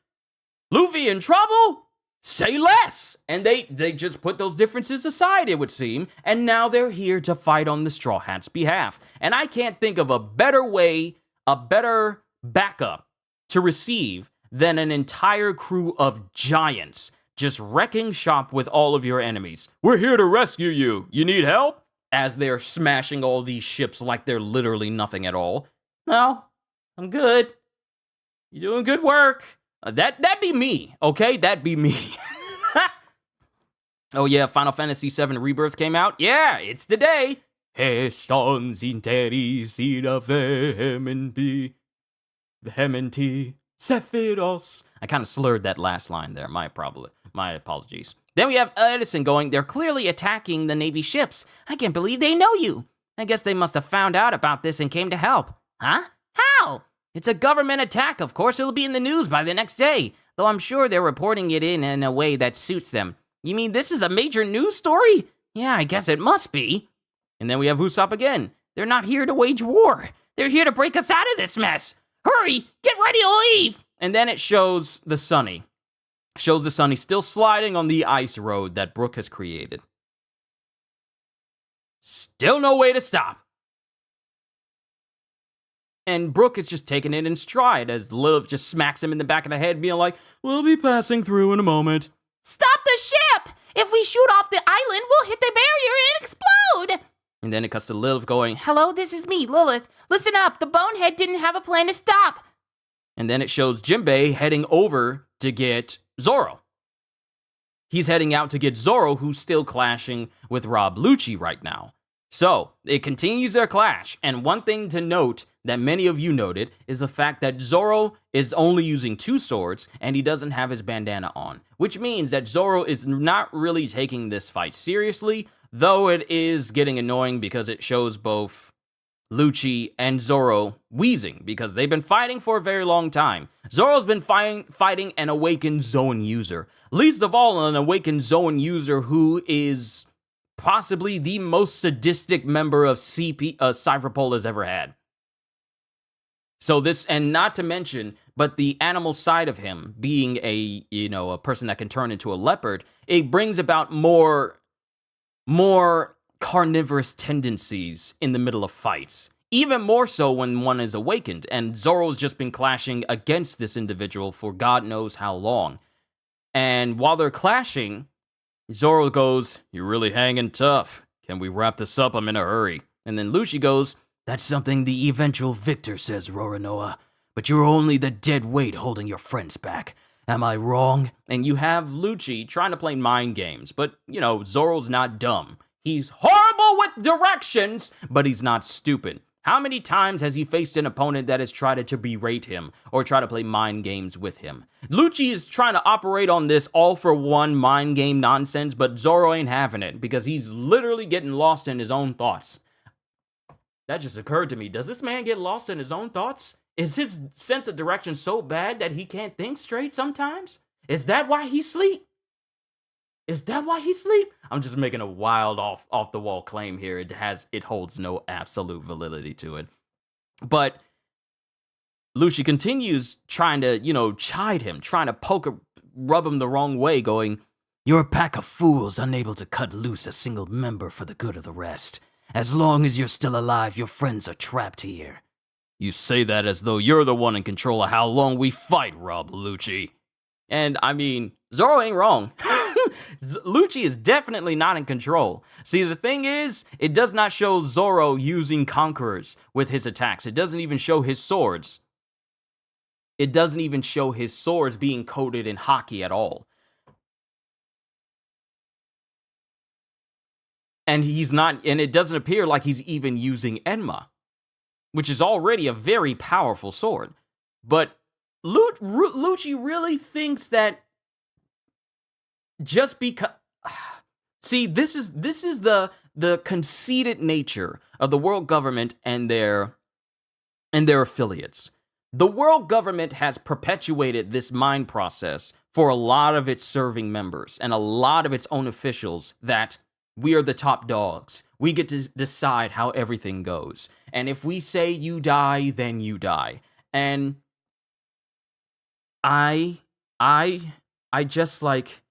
Luffy in trouble? Say less! And they just put those differences aside, it would seem, and now they're here to fight on the Straw Hats' behalf. And I can't think of a better way, a better backup to receive than an entire crew of giants just wrecking shop with all of your enemies. We're here to rescue you. You need help? As they're smashing all these ships like they're literally nothing at all. No, I'm good. You're doing good work. That'd be me, okay? That'd be me. Oh yeah, Final Fantasy VII Rebirth came out. Yeah, it's today. Estons interis ira vehementi Sephiros. I kind of slurred that last line there. My apologies. Then we have Edison going, they're clearly attacking the Navy ships. I can't believe they know you. I guess they must have found out about this and came to help. Huh? How? It's a government attack. Of course it'll be in the news by the next day. Though I'm sure they're reporting it in a way that suits them. You mean this is a major news story? Yeah, I guess it must be. And then we have Usopp again. They're not here to wage war. They're here to break us out of this mess. Hurry, get ready to leave. And then it shows the Sunny. Shows the Sunny still sliding on the ice road that Brook has created. Still no way to stop. And Brook is just taking it in stride as Lilith just smacks him in the back of the head, being like, we'll be passing through in a moment. Stop the ship! If we shoot off the island, we'll hit the barrier and explode! And then it cuts to Lilith going, hello, this is me, Lilith. Listen up, the Bonehead didn't have a plan to stop. And then it shows Jinbei heading over to get Zoro. He's heading out to get Zoro, who's still clashing with Rob Lucci right now. So, it continues their clash, and one thing to note that many of you noted is the fact that Zoro is only using 2 swords, and he doesn't have his bandana on, which means that Zoro is not really taking this fight seriously, though it is getting annoying because it shows both Lucci and Zoro wheezing, because they've been fighting for a very long time. Zoro's been fighting an Awakened Zone user, least of all an Awakened Zone user who is possibly the most sadistic member of Cypherpole has ever had. So this, and not to mention, but the animal side of him being a person that can turn into a leopard, it brings about more carnivorous tendencies in the middle of fights. Even more so when one is awakened, and Zoro's just been clashing against this individual for God knows how long. And while they're clashing, Zoro goes, you're really hanging tough. Can we wrap this up? I'm in a hurry. And then Lucci goes, that's something the eventual victor says, Roronoa. But you're only the dead weight holding your friends back. Am I wrong? And you have Lucci trying to play mind games. But, Zoro's not dumb. He's horrible with directions, but he's not stupid. How many times has he faced an opponent that has tried to berate him or try to play mind games with him? Lucci is trying to operate on this all-for-one mind game nonsense, but Zoro ain't having it because he's literally getting lost in his own thoughts. That just occurred to me. Does this man get lost in his own thoughts? Is his sense of direction so bad that he can't think straight sometimes? Is that why he sleep? Is that why he sleep? I'm just making a wild off-the-wall claim here. It holds no absolute validity to it. But Lucci continues trying to, chide him, trying to poke rub him the wrong way, going, "You're a pack of fools unable to cut loose a single member for the good of the rest. As long as you're still alive, your friends are trapped here." You say that as though you're the one in control of how long we fight, Rob Lucci. And, I mean, Zoro ain't wrong. Lucci is definitely not in control. See, the thing is, it does not show Zoro using conquerors with his attacks. It doesn't even show his swords. It doesn't even show his swords being coated in haki at all. And he's not, and it doesn't appear like he's even using Enma, which is already a very powerful sword. But Lucci really thinks that just because... See, this is the conceited nature of the world government and their affiliates. The world government has perpetuated this mind process for a lot of its serving members and a lot of its own officials that we are the top dogs. We get to decide how everything goes. And if we say you die, then you die. And I just like,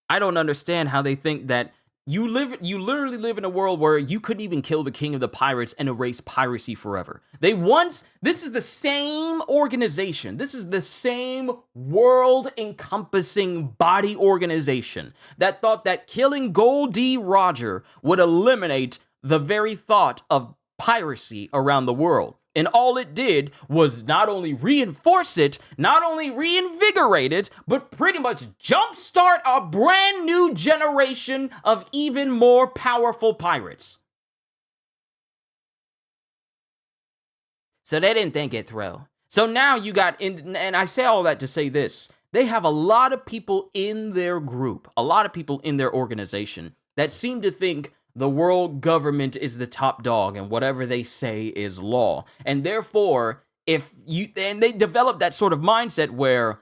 I don't understand how they think that you literally live in a world where you couldn't even kill the king of the pirates and erase piracy forever. This is the same organization. This is the same world-encompassing body organization that thought that killing Goldie Roger would eliminate the very thought of piracy around the world. And all it did was not only reinforce it, not only reinvigorate it, but pretty much jumpstart a brand new generation of even more powerful pirates. So they didn't think it through. So now you got, and I say all that to say this, they have a lot of people in their group, a lot of people in their organization that seem to think the world government is the top dog and whatever they say is law. And therefore, and they develop that sort of mindset where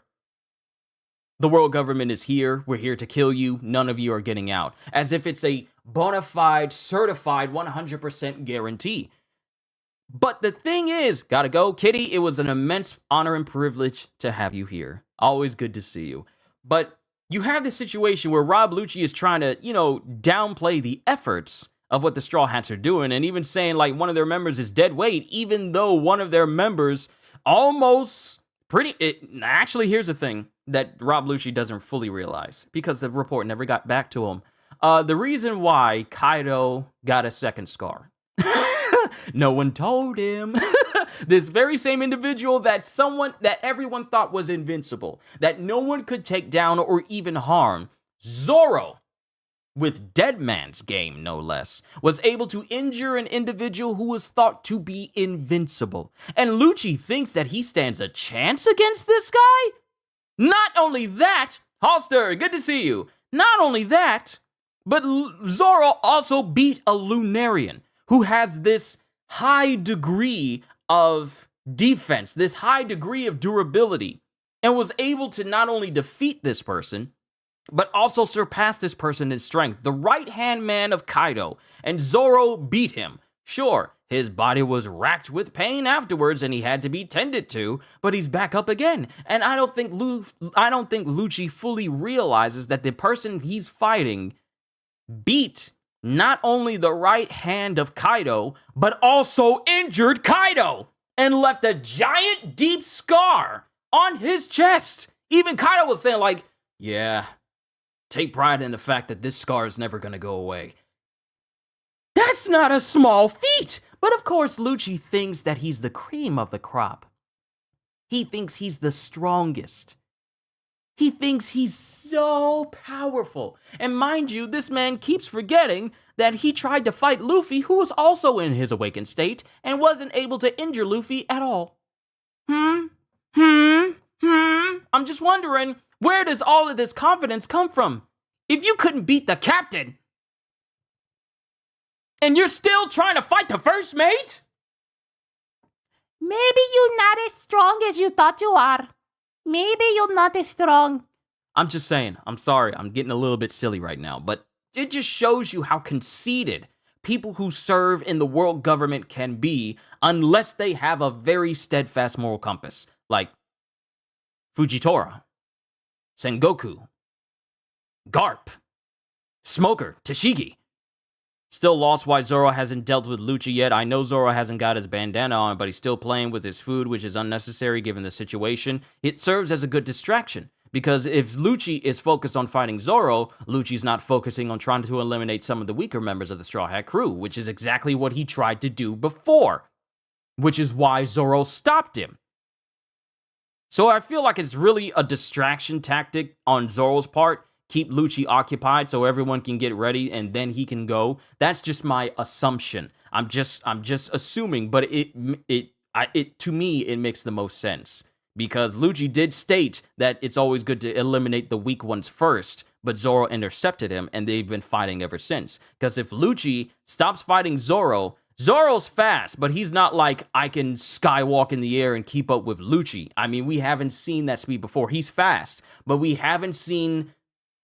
the world government is here, we're here to kill you, none of you are getting out. As if it's a bona fide, certified, 100% guarantee. But the thing is, gotta go, Kitty, it was an immense honor and privilege to have you here. Always good to see you. But you have this situation where Rob Lucci is trying to, downplay the efforts of what the Straw Hats are doing, and even saying, like, one of their members is dead weight, even though one of their members actually, here's the thing that Rob Lucci doesn't fully realize, because the report never got back to him. The reason why Kaido got a second scar. No one told him. This very same individual that everyone thought was invincible, that no one could take down or even harm, Zoro, with Dead Man's game no less, was able to injure an individual who was thought to be invincible. And Lucci thinks that he stands a chance against this guy? Not only that, Halster, good to see you. Not only that, but Zoro also beat a Lunarian who has this high degree of defense, this high degree of durability, and was able to not only defeat this person, but also surpass this person in strength. The right-hand man of Kaido, and Zoro beat him. Sure, his body was racked with pain afterwards, and he had to be tended to, but he's back up again. And I don't think Lucci fully realizes that the person he's fighting beat not only the right hand of Kaido, but also injured Kaido and left a giant deep scar on his chest. Even Kaido was saying, like, yeah, take pride in the fact that this scar is never gonna go away. That's not a small feat. But of course, Lucci thinks that he's the cream of the crop. He thinks he's the strongest. He thinks he's so powerful. And mind you, this man keeps forgetting that he tried to fight Luffy, who was also in his awakened state, and wasn't able to injure Luffy at all. I'm just wondering, where does all of this confidence come from? If you couldn't beat the captain, and you're still trying to fight the first mate? Maybe you're not as strong as you thought you are. Maybe you're not as strong. I'm just saying, I'm sorry, I'm getting a little bit silly right now, but it just shows you how conceited people who serve in the world government can be unless they have a very steadfast moral compass, like Fujitora. Sengoku, Garp, Smoker, Tashigi. Still lost why Zoro hasn't dealt with Lucci yet. I know Zoro hasn't got his bandana on, but he's still playing with his food, which is unnecessary given the situation. It serves as a good distraction, because if Lucci is focused on fighting Zoro, Lucci's not focusing on trying to eliminate some of the weaker members of the Straw Hat crew, which is exactly what he tried to do before, which is why Zoro stopped him. So I feel like it's really a distraction tactic on Zoro's part. Keep Lucci occupied so everyone can get ready and then he can go. That's just my assumption. I'm just assuming, but it to me it makes the most sense, because Lucci did state that it's always good to eliminate the weak ones first, but Zoro intercepted him and they've been fighting ever since. Because if Lucci stops fighting Zoro, Zoro's fast, but he's not like, I can skywalk in the air and keep up with Lucci. I mean, we haven't seen that speed before. He's fast, but we haven't seen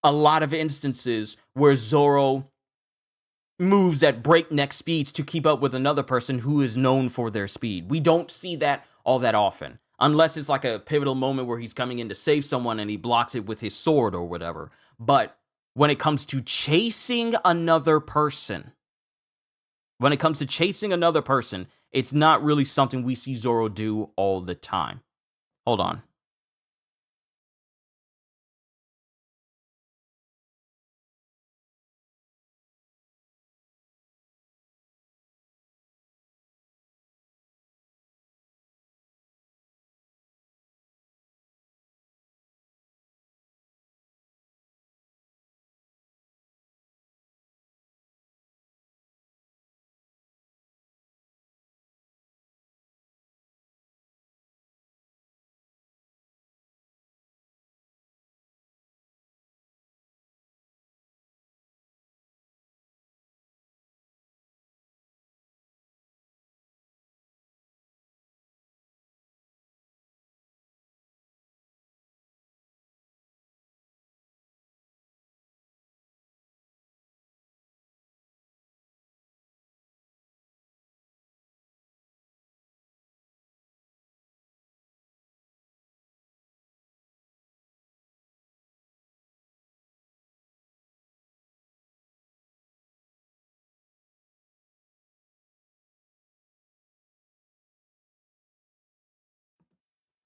a lot of instances where Zoro moves at breakneck speeds to keep up with another person who is known for their speed. We don't see that all that often, unless it's like a pivotal moment where he's coming in to save someone and he blocks it with his sword or whatever. But when it comes to chasing another person, it's not really something we see Zoro do all the time. Hold on.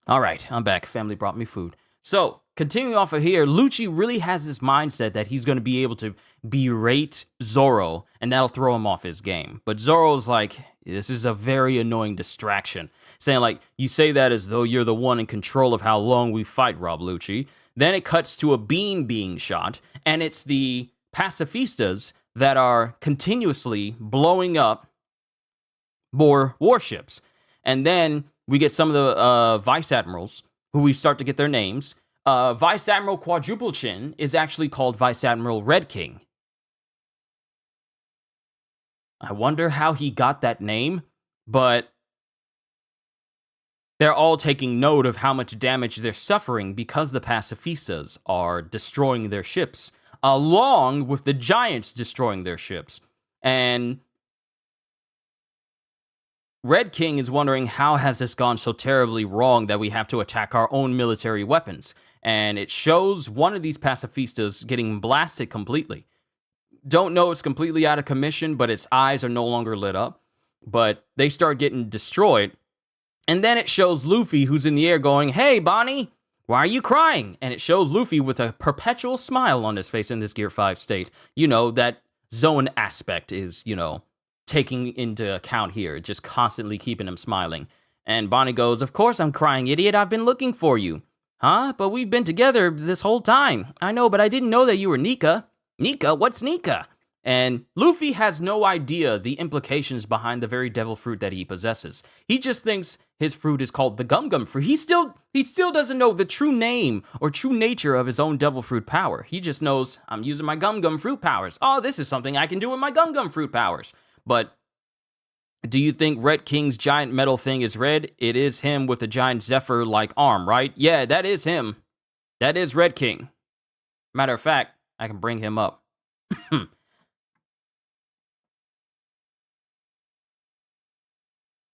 All right, I'm back. Family brought me food. So, continuing off of here, Lucci really has this mindset that he's going to be able to berate Zoro, and that'll throw him off his game. But Zoro's like, this is a very annoying distraction. Saying like, you say that as though you're the one in control of how long we fight, Rob Lucci. Then it cuts to a beam being shot, and it's the pacifistas that are continuously blowing up more warships. And then we get some of the vice admirals who we start to get their names. Vice Admiral Quadruple Chin is actually called Vice Admiral Red King. I wonder how he got that name, but they're all taking note of how much damage they're suffering because the pacifistas are destroying their ships, along with the giants destroying their ships. And Red King is wondering, how has this gone so terribly wrong that we have to attack our own military weapons? And it shows one of these pacifistas getting blasted completely. Don't know it's completely out of commission, but its eyes are no longer lit up. But they start getting destroyed. And then it shows Luffy, who's in the air, going, hey, Bonnie, why are you crying? And it shows Luffy with a perpetual smile on his face in this Gear 5 state. You know, that zone aspect is, taking into account here, just constantly keeping him smiling. And Bonnie goes, of course I'm crying, idiot. I've been looking for you. Huh? But we've been together this whole time. I know, but I didn't know that you were Nika. Nika? What's Nika? And Luffy has no idea the implications behind the very devil fruit that he possesses. He just thinks his fruit is called the Gum Gum fruit. He still doesn't know the true name or true nature of his own devil fruit power. He just knows, I'm using my Gum Gum fruit powers. Oh, this is something I can do with my Gum Gum fruit powers. But do you think Red King's giant metal thing is red? It is him with a giant Zephyr-like arm, right? Yeah, that is him. That is Red King. Matter of fact, I can bring him up.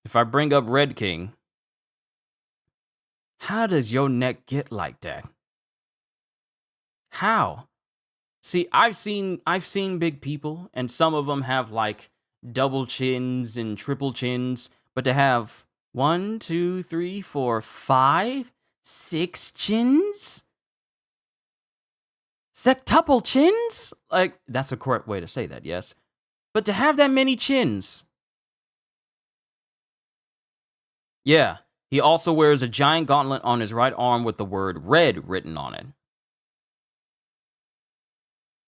If I bring up Red King, how does your neck get like that? How? See, I've seen big people, and some of them have like double chins and triple chins, but to have one, two, three, four, five, six chins, sectuple chins, like that's the correct way to say that, yes. But to have that many chins, yeah. He also wears a giant gauntlet on his right arm with the word red written on it.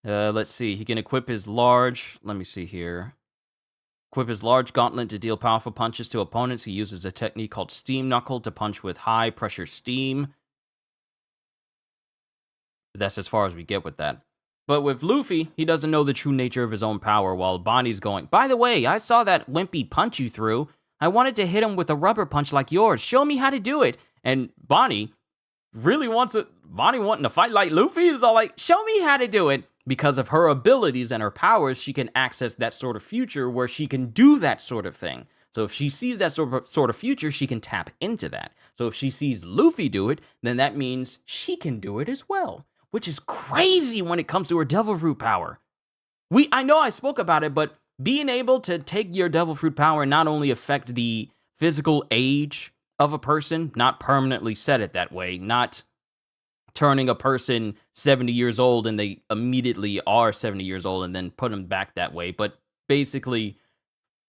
Let's see. He can equip his large. Let me see here. Equip his large gauntlet to deal powerful punches to opponents. He uses a technique called Steam Knuckle to punch with high pressure steam. But that's as far as we get with that. But with Luffy, he doesn't know the true nature of his own power, while Bonnie's going, by the way, I saw that wimpy punch you threw. I wanted to hit him with a rubber punch like yours. Show me how to do it. And Bonnie really wants it. Bonnie wanting to fight like Luffy is all like, show me how to do it. Because of her abilities and her powers, she can access that sort of future where she can do that sort of thing. So if she sees that sort of future, she can tap into that. So if she sees Luffy do it, then that means she can do it as well. Which is crazy when it comes to her Devil Fruit power. I know I spoke about it, but being able to take your Devil Fruit power and not only affect the physical age of a person, not permanently set it that way, not turning a person 70 years old and they immediately are 70 years old and then put them back that way, but basically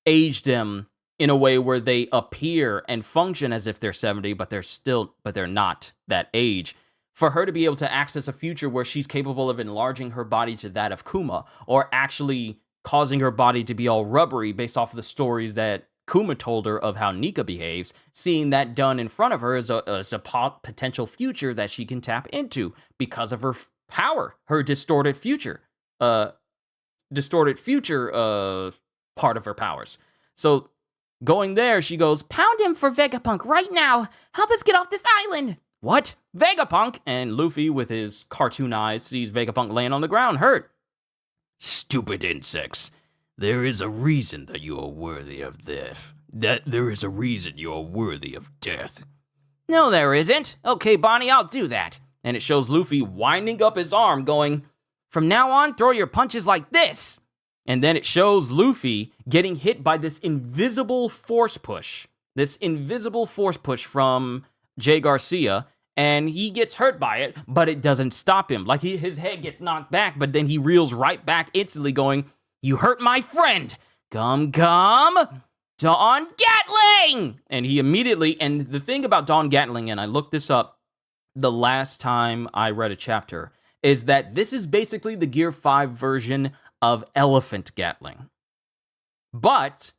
age them in a way where they appear and function as if they're 70, but they're not that age. For her to be able to access a future where she's capable of enlarging her body to that of Kuma, or actually causing her body to be all rubbery based off of the stories that Kuma told her of how Nika behaves, seeing that done in front of her is a potential future that she can tap into because of her power, her distorted future part of her powers. So going there, she goes, pound him for Vegapunk right now. Help us get off this island. What? Vegapunk? And Luffy, with his cartoon eyes, sees Vegapunk laying on the ground, hurt. Stupid insects. There is a reason that you are worthy of death. There is a reason you are worthy of death. No, there isn't. Okay, Bonnie, I'll do that. And it shows Luffy winding up his arm, going, from now on, throw your punches like this. And then it shows Luffy getting hit by this invisible force push. This invisible force push from Jay Garcia. And he gets hurt by it, but it doesn't stop him. Like his head gets knocked back, but then he reels right back instantly going, you hurt my friend! Gum Gum! Don Gatling! And he immediately, and the thing about Don Gatling, and I looked this up the last time I read a chapter, is that this is basically the Gear 5 version of Elephant Gatling. But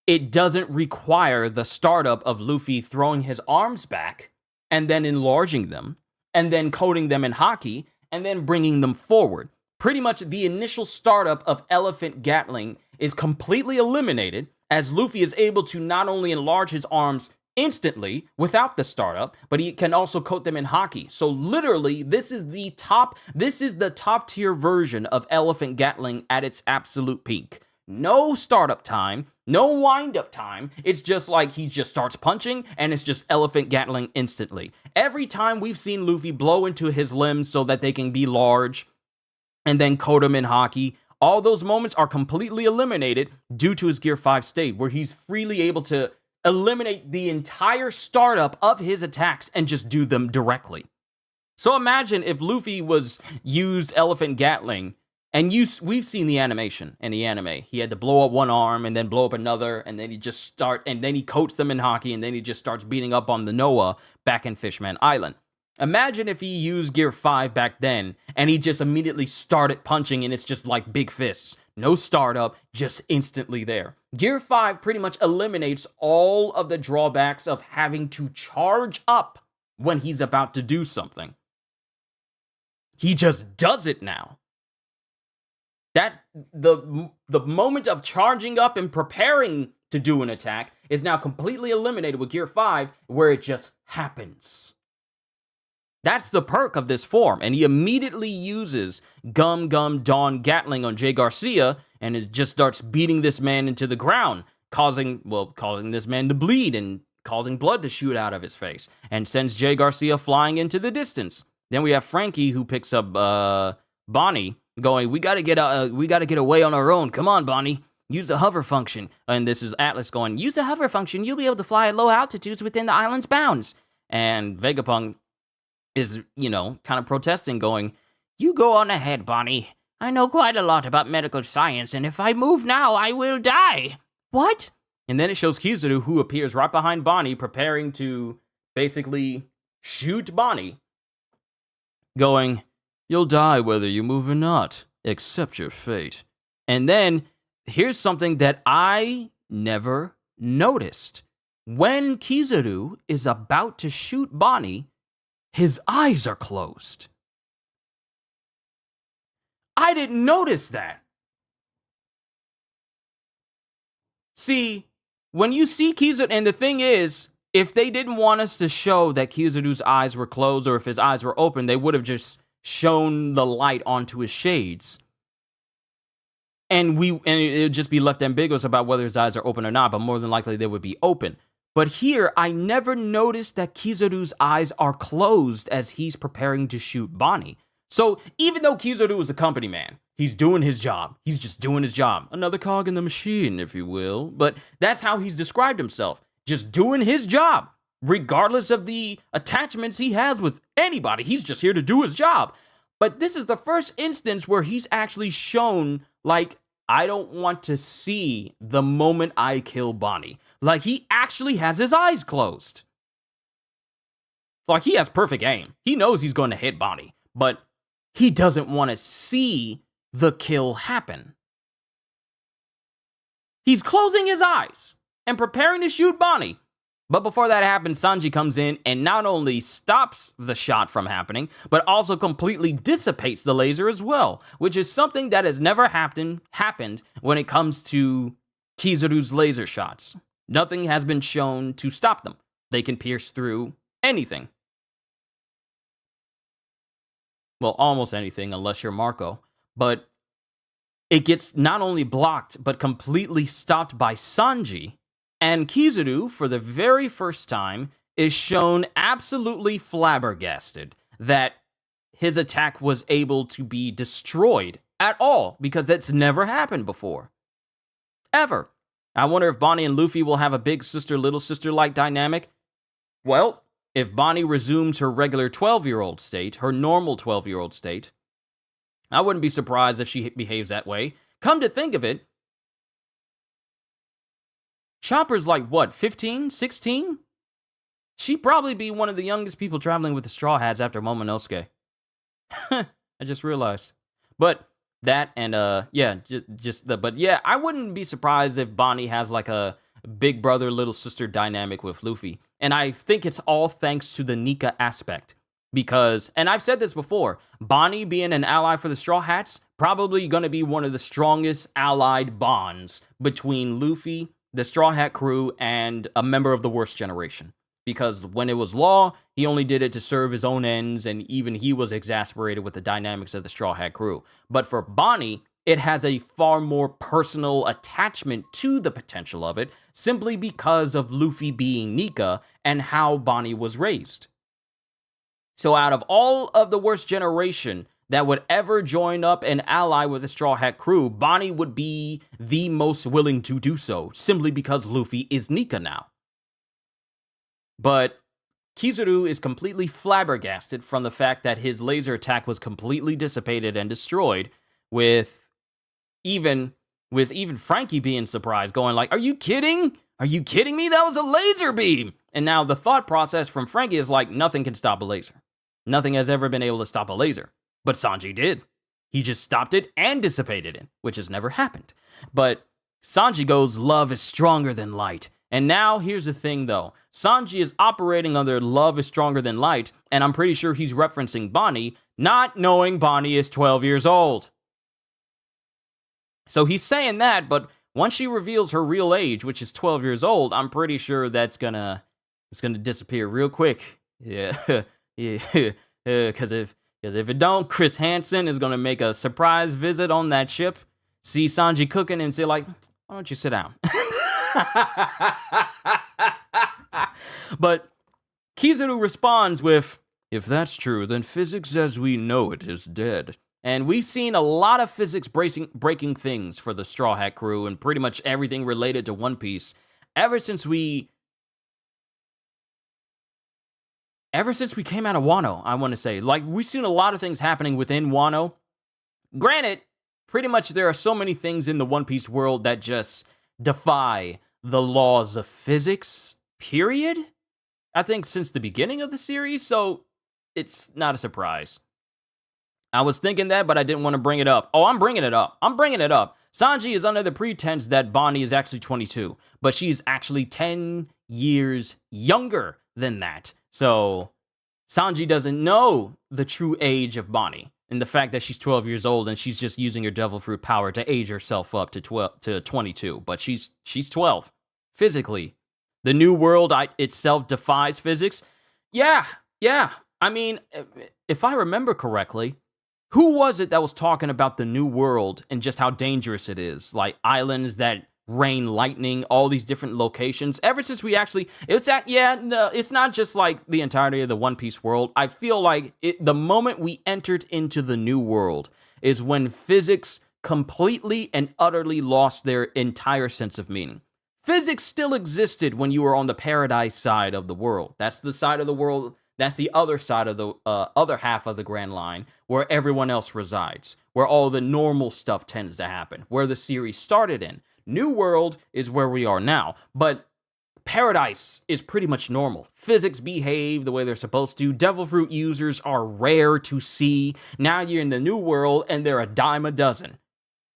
it doesn't require the startup of Luffy throwing his arms back and then enlarging them, and then coating them in hockey, and then bringing them forward. Pretty much the initial startup of Elephant Gatling is completely eliminated, as Luffy is able to not only enlarge his arms instantly without the startup, but he can also coat them in hockey. So literally, this is the top tier version of Elephant Gatling at its absolute peak. No startup time, no wind-up time. It's just like he just starts punching, and it's just Elephant Gatling instantly. Every time we've seen Luffy blow into his limbs so that they can be large, and then coat him in hockey, all those moments are completely eliminated due to his Gear 5 state, where he's freely able to eliminate the entire startup of his attacks and just do them directly. So imagine if Luffy was used Elephant Gatling, and we've seen the animation in the anime. He had to blow up one arm and then blow up another, and then he coats them in hockey, and then he just starts beating up on the Noah back in Fishman Island. Imagine if he used Gear 5 back then, and he just immediately started punching, and it's just like big fists. No startup, just instantly there. Gear 5 pretty much eliminates all of the drawbacks of having to charge up when he's about to do something. He just does it now. That the moment of charging up and preparing to do an attack is now completely eliminated with Gear 5, where it just happens. That's the perk of this form, and he immediately uses Gum Gum Don Gatling on Jay Garcia, and just starts beating this man into the ground, causing this man to bleed and causing blood to shoot out of his face, and sends Jay Garcia flying into the distance. Then we have Frankie, who picks up Bonnie, going, we gotta get away on our own. Come on, Bonnie. Use the hover function. And this is Atlas going, use the hover function. You'll be able to fly at low altitudes within the island's bounds. And Vegapunk is, kind of protesting, going, you go on ahead, Bonnie. I know quite a lot about medical science, and if I move now, I will die. What? And then it shows Kizaru, who appears right behind Bonnie, preparing to basically shoot Bonnie, going, you'll die whether you move or not. Accept your fate. And then, here's something that I never noticed. When Kizaru is about to shoot Bonnie, his eyes are closed. I didn't notice that. See, when you see Kizaru, and the thing is, if they didn't want us to show that Kizaru's eyes were closed or if his eyes were open, they would have just shown the light onto his shades. And it would just be left ambiguous about whether his eyes are open or not, but more than likely they would be open. But here, I never noticed that Kizaru's eyes are closed as he's preparing to shoot Bonnie. So even though Kizaru is a company man, he's doing his job. He's just doing his job. Another cog in the machine, if you will. But that's how he's described himself. Just doing his job, regardless of the attachments he has with anybody. He's just here to do his job. But this is the first instance where he's actually shown, like, I don't want to see the moment I kill Bonnie. Like, he actually has his eyes closed. Like, he has perfect aim. He knows he's going to hit Bonnie, but he doesn't want to see the kill happen. He's closing his eyes and preparing to shoot Bonnie. But before that happens, Sanji comes in and not only stops the shot from happening, but also completely dissipates the laser as well, which is something that has never happened when it comes to Kizaru's laser shots. Nothing has been shown to stop them. They can pierce through anything. Well, almost anything, unless you're Marco. But it gets not only blocked, but completely stopped by Sanji. And Kizaru, for the very first time, is shown absolutely flabbergasted that his attack was able to be destroyed at all, because that's never happened before. Ever. I wonder if Bonnie and Luffy will have a big sister, little sister-like dynamic. Well, if Bonnie resumes her regular 12-year-old state, her normal 12-year-old state, I wouldn't be surprised if she behaves that way. Come to think of it, Chopper's like, what, 15, 16? She'd probably be one of the youngest people traveling with the Straw Hats after Momonosuke. I just realized. But that and, but yeah, I wouldn't be surprised if Bonnie has like a big brother, little sister dynamic with Luffy. And I think it's all thanks to the Nika aspect. Because, and I've said this before, Bonnie being an ally for the Straw Hats, probably going to be one of the strongest allied bonds between Luffy, the Straw Hat crew, and a member of the Worst Generation. Because when it was Law, he only did it to serve his own ends, and even he was exasperated with the dynamics of the Straw Hat crew. But for Bonnie, it has a far more personal attachment to the potential of it, simply because of Luffy being Nika and how Bonnie was raised. So out of all of the Worst Generation that would ever join up and ally with the Straw Hat crew, Bonnie would be the most willing to do so, simply because Luffy is Nika now. But Kizaru is completely flabbergasted from the fact that his laser attack was completely dissipated and destroyed, with even Frankie being surprised, going like, are you kidding? Are you kidding me? That was a laser beam! And now the thought process from Frankie is like, nothing can stop a laser. Nothing has ever been able to stop a laser. But Sanji did. He just stopped it and dissipated it, which has never happened. But Sanji goes, love is stronger than light. And now, here's the thing though. Sanji is operating under love is stronger than light, and I'm pretty sure he's referencing Bonnie, not knowing Bonnie is 12 years old. So he's saying that, but once she reveals her real age, which is 12 years old, I'm pretty sure it's gonna disappear real quick. Yeah, yeah, because if it don't, Chris Hansen is gonna make a surprise visit on that ship, see Sanji cooking, and say like, why don't you sit down? But Kizaru responds with, If that's true, then physics as we know it is dead. And we've seen a lot of physics breaking things for the Straw Hat crew and pretty much everything related to One Piece ever since we came out of Wano, I want to say. Like, we've seen a lot of things happening within Wano. Granted, pretty much there are so many things in the One Piece world that just defy the laws of physics, period. I think since the beginning of the series, so it's not a surprise. I was thinking that, but I didn't want to bring it up. Oh, I'm bringing it up. Sanji is under the pretense that Bonnie is actually 22, but she's actually 10 years younger than that. So Sanji doesn't know the true age of Bonnie and the fact that she's 12 years old and she's just using her devil fruit power to age herself up to 22, but she's 12 physically. The new world itself defies physics. Yeah. I mean, if I remember correctly, who was it that was talking about the new world and just how dangerous it is? Like islands that rain lightning, all these different locations. Ever since we actually, it's not just like the entirety of the One Piece world. I feel like the moment we entered into the new world is when physics completely and utterly lost their entire sense of meaning. Physics still existed when you were on the paradise side of the world. That's the side of the world. That's the other side of the other half of the Grand Line where everyone else resides, where all the normal stuff tends to happen, where the series started in. New World is where we are now, but Paradise is pretty much normal. Physics behave the way they're supposed to. Devil Fruit users are rare to see. Now you're in the New World, and they're a dime a dozen.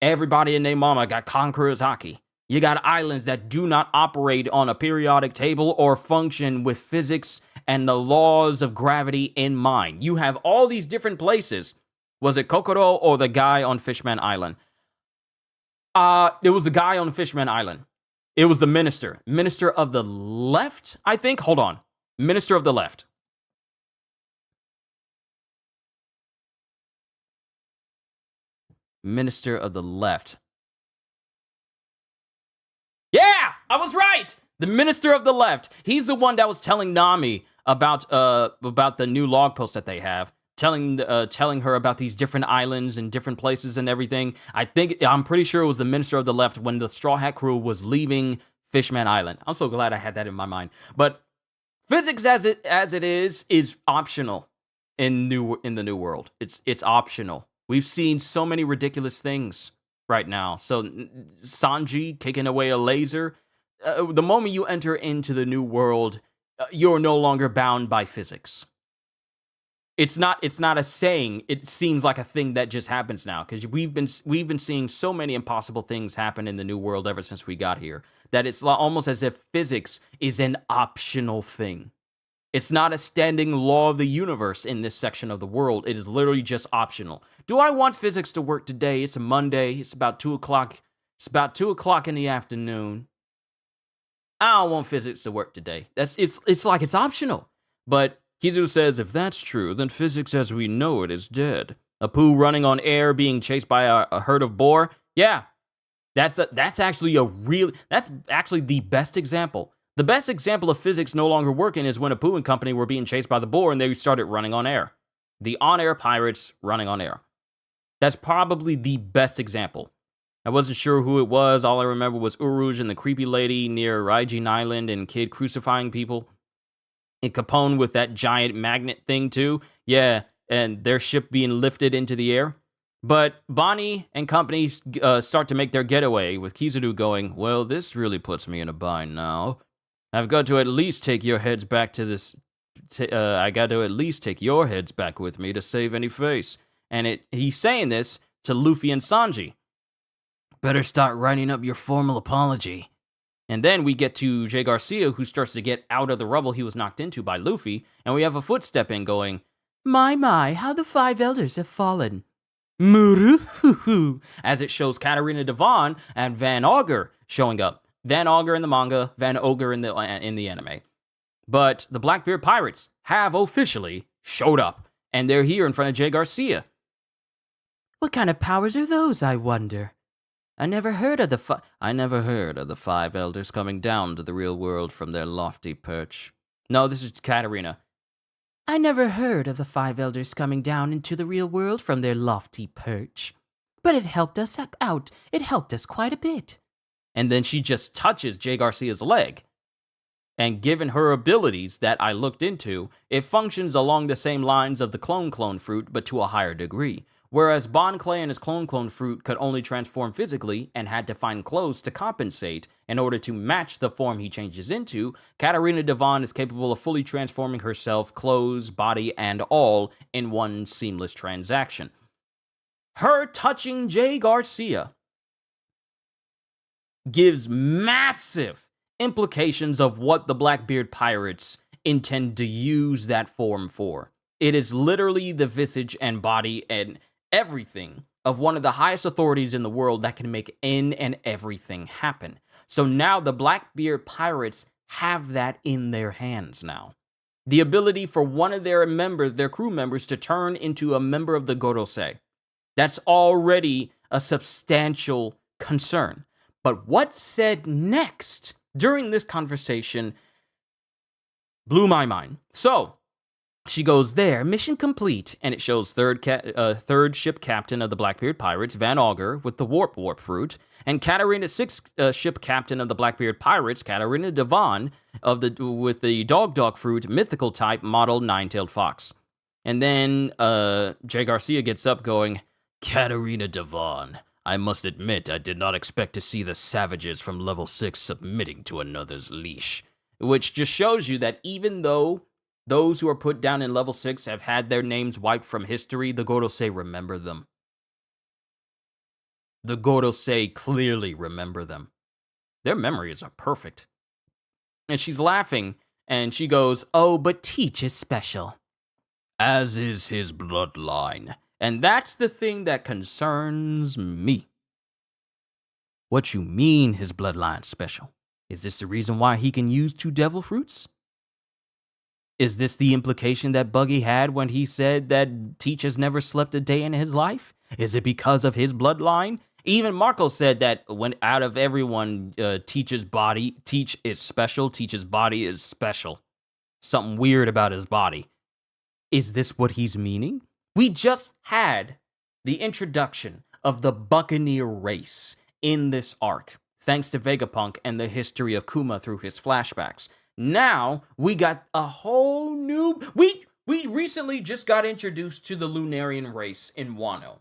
Everybody and their mama got Conqueror's Haki. You got islands that do not operate on a periodic table or function with physics and the laws of gravity in mind. You have all these different places. Was it Kokoro or the guy on Fishman Island? It was the guy on Fishman Island. It was the minister. Minister of the left, I think. Hold on. Minister of the left. Minister of the left. Yeah, I was right. The Minister of the Left. He's the one that was telling Nami about the new log post that they have, telling her about these different islands and different places and everything. I'm pretty sure it was the Minister of the Left when the Straw Hat crew was leaving Fishman Island. I'm so glad I had that in my mind. But physics as it is optional in the new world. It's optional. We've seen so many ridiculous things right now. So Sanji kicking away a laser. The moment you enter into the new world, you're no longer bound by physics. It's not a saying. It seems like a thing that just happens now because we've been seeing so many impossible things happen in the new world ever since we got here that it's almost as if physics is an optional thing. It's not a standing law of the universe in this section of the world. It is literally just optional. Do I want physics to work today? It's a Monday. It's about 2 o'clock. It's about 2 o'clock in the afternoon. I don't want physics to work today. It's like it's optional. But Kizu says, if that's true, then physics as we know it is dead. Apu running on air being chased by a herd of boar? Yeah. That's actually the best example. The best example of physics no longer working is when Apu and company were being chased by the boar and they started running on air. The on-air pirates running on air. That's probably the best example. I wasn't sure who it was. All I remember was Uruj and the creepy lady near Raijin Island and Kid crucifying people. And Capone with that giant magnet thing too. Yeah, and their ship being lifted into the air. But Bonnie and company start to make their getaway with Kizaru going, well, this really puts me in a bind now. I've got to at least take your heads back to this. I got to at least take your heads back with me to save any face. And he's saying this to Luffy and Sanji. Better start writing up your formal apology. And then we get to Jay Garcia, who starts to get out of the rubble he was knocked into by Luffy, and we have a footstep in going, my, how the 5 elders have fallen. Muru, as it shows Katarina Devon and Van Augur showing up. Van Augur in the manga, Van Ogre in the anime. But the Blackbeard Pirates have officially showed up, and they're here in front of Jay Garcia. What kind of powers are those, I wonder? I never heard of the 5 elders coming down to the real world from their lofty perch. No, this is Katarina. I never heard of the 5 elders coming down into the real world from their lofty perch. But it helped us out. It helped us quite a bit. And then she just touches Jay Garcia's leg. And given her abilities that I looked into, it functions along the same lines of the clone fruit, but to a higher degree. Whereas Bon Clay and his clone fruit could only transform physically and had to find clothes to compensate in order to match the form he changes into, Katarina Devon is capable of fully transforming herself, clothes, body, and all in one seamless transaction. Her touching Jay Garcia gives massive implications of what the Blackbeard Pirates intend to use that form for. It is literally the visage and body and everything of one of the highest authorities in the world that can make and everything happen. So now the Blackbeard Pirates have that in their hands now. The ability for one of their crew members, to turn into a member of the Gorosei. That's already a substantial concern. But what's said next during this conversation blew my mind. So, she goes there, mission complete, and it shows third ship captain of the Blackbeard Pirates, Van Augur, with the warp fruit, and Katarina, sixth ship captain of the Blackbeard Pirates, Katarina Devon, with the dog fruit, mythical type, model nine-tailed fox. And then Jay Garcia gets up going, Katarina Devon, I must admit I did not expect to see the savages from level 6 submitting to another's leash. Which just shows you that even though those who are put down in level 6 have had their names wiped from history, the Gorosei remember them. The Gorosei clearly remember them. Their memories are perfect. And she's laughing, and she goes, oh, but Teach is special. As is his bloodline. And that's the thing that concerns me. What you mean his bloodline's special? Is this the reason why he can use 2 devil fruits? Is this the implication that Buggy had when he said that Teach has never slept a day in his life? Is it because of his bloodline? Even Marco said that when out of everyone, Teach is special. Teach's body is special. Something weird about his body. Is this what he's meaning? We just had the introduction of the Buccaneer race in this arc, thanks to Vegapunk and the history of Kuma through his flashbacks. Now, we got a whole new... We recently just got introduced to the Lunarian race in Wano.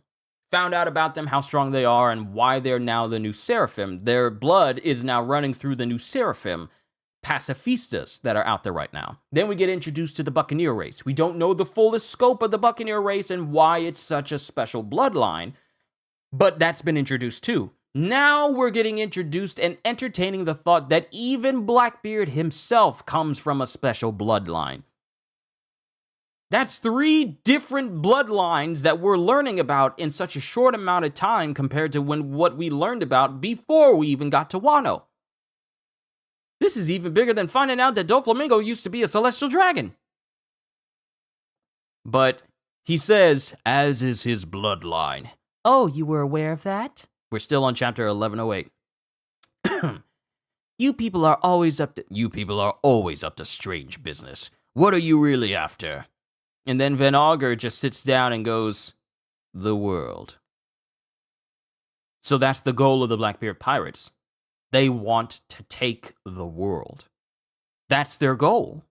Found out about them, how strong they are, and why they're now the new Seraphim. Their blood is now running through the new Seraphim pacifistas that are out there right now. Then we get introduced to the Buccaneer race. We don't know the fullest scope of the Buccaneer race and why it's such a special bloodline, but that's been introduced too. Now we're getting introduced and entertaining the thought that even Blackbeard himself comes from a special bloodline. That's 3 different bloodlines that we're learning about in such a short amount of time compared to what we learned about before we even got to Wano. This is even bigger than finding out that Doflamingo used to be a celestial dragon. But he says, as is his bloodline. Oh, you were aware of that? We're still on chapter 1108. You people are always up to strange business. What are you really after? And then Van Augur just sits down and goes, the world. So that's the goal of the Blackbeard Pirates. They want to take the world. That's their goal.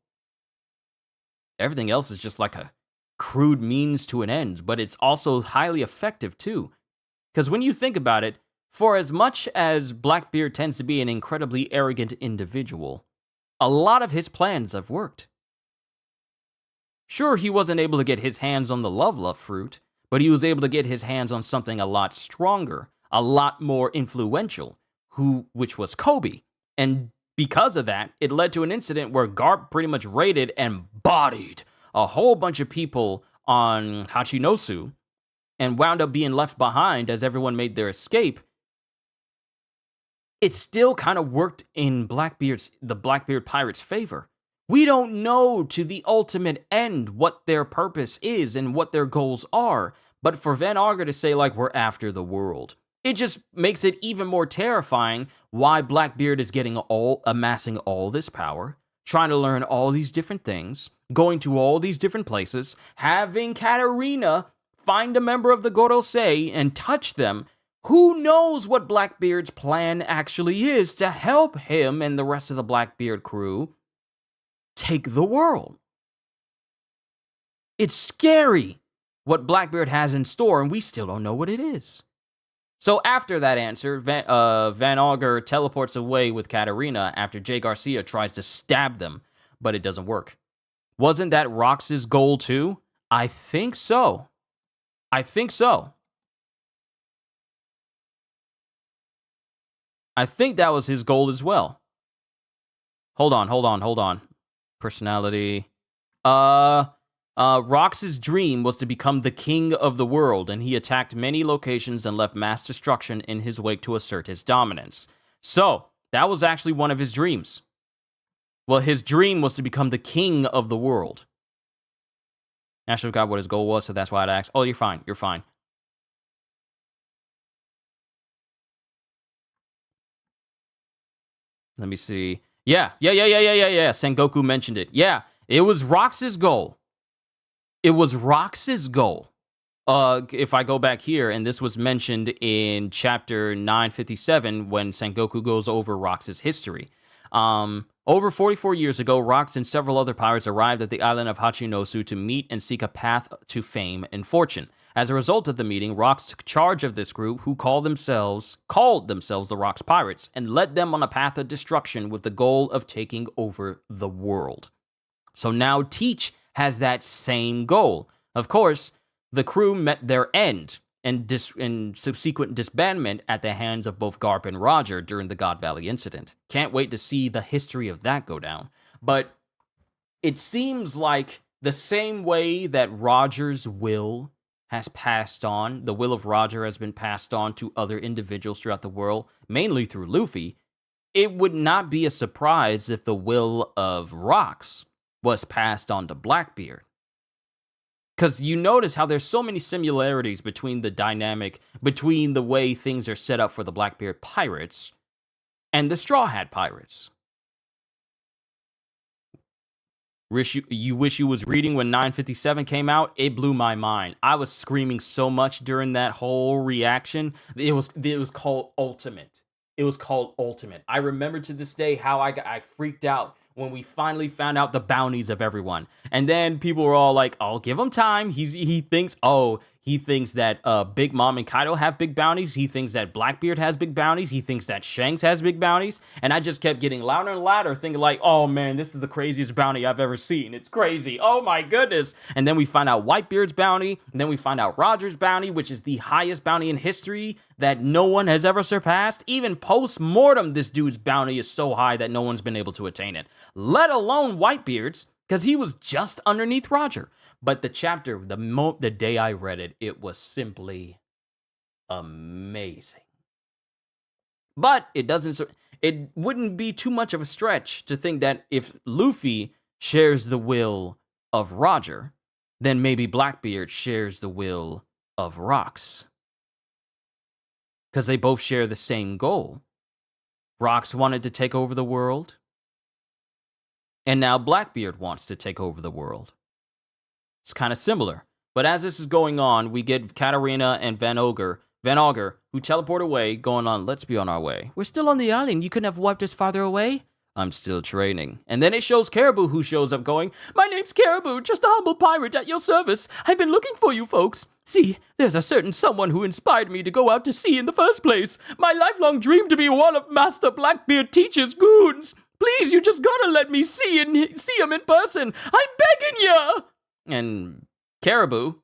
Everything else is just like a crude means to an end, but it's also highly effective too. Because when you think about it, for as much as Blackbeard tends to be an incredibly arrogant individual, a lot of his plans have worked. Sure, he wasn't able to get his hands on the Love fruit, but he was able to get his hands on something a lot stronger, a lot more influential, which was Kobe. And because of that, it led to an incident where Garp pretty much raided and bodied a whole bunch of people on Hachinosu and wound up being left behind as everyone made their escape. It still kind of worked in the Blackbeard Pirates' favor. We don't know to the ultimate end what their purpose is and what their goals are, but for Van Augur to say, like, we're after the world, it just makes it even more terrifying why Blackbeard is amassing all this power, trying to learn all these different things, going to all these different places, having Katarina find a member of the Gorosei and touch them. Who knows what Blackbeard's plan actually is to help him and the rest of the Blackbeard crew take the world? It's scary what Blackbeard has in store, and we still don't know what it is. So after that answer, Van Augur teleports away with Katarina after Jay Garcia tries to stab them, but it doesn't work. Wasn't that Rox's goal too? I think so. I think that was his goal as well. Hold on. Personality. Rox's dream was to become the king of the world, and he attacked many locations and left mass destruction in his wake to assert his dominance. So, that was actually one of his dreams. Well, his dream was to become the king of the world. I should have got what his goal was, so that's why I'd asked. Oh, you're fine. Let me see. Yeah. Sengoku mentioned it. Yeah, it was Rox's goal. If I go back here, and this was mentioned in chapter 957 when Sengoku goes over Rox's history. Over 44 years ago, Rox and several other pirates arrived at the island of Hachinosu to meet and seek a path to fame and fortune. As a result of the meeting, Rox took charge of this group, who called themselves the Rox Pirates, and led them on a path of destruction with the goal of taking over the world. So now Teach has that same goal. Of course, the crew met their end and subsequent disbandment at the hands of both Garp and Roger during the God Valley incident. Can't wait to see the history of that go down. But it seems like the same way that Roger's will has passed on, the will of Roger has been passed on to other individuals throughout the world, mainly through Luffy, it would not be a surprise if the will of Rox was passed on to Blackbeard. Because you notice how there's so many similarities between the dynamic, between the way things are set up for the Blackbeard pirates and the Straw Hat pirates. You wish you was reading when 957 came out? It blew my mind. I was screaming so much during that whole reaction. It was called Ultimate. I remember to this day how I freaked out when we finally found out the bounties of everyone. And then people were all like, "Oh, give him time. He thinks that Big Mom and Kaido have big bounties. He thinks that Blackbeard has big bounties. He thinks that Shanks has big bounties." And I just kept getting louder and louder, thinking like, "Oh man, this is the craziest bounty I've ever seen. It's crazy. Oh my goodness." And then we find out Whitebeard's bounty, and then we find out Roger's bounty, which is the highest bounty in history that no one has ever surpassed. Even post-mortem, this dude's bounty is so high that no one's been able to attain it, let alone Whitebeard's, because he was just underneath Roger. But the chapter, the day I read it, it was simply amazing. But it wouldn't be too much of a stretch to think that if Luffy shares the will of Roger, then maybe Blackbeard shares the will of Rox. Because they both share the same goal. Rox wanted to take over the world, and now Blackbeard wants to take over the world. It's kind of similar. But as this is going on, we get Katarina and Van Augur, who teleport away, going on, "Let's be on our way." "We're still on the island. You couldn't have wiped us farther away?" "I'm still training." And then it shows Caribou, who shows up going, "My name's Caribou, just a humble pirate at your service. I've been looking for you folks. See, there's a certain someone who inspired me to go out to sea in the first place. My lifelong dream to be one of Master Blackbeard Teacher's goons. Please, you just gotta let me see him in person. I'm begging ya." And Caribou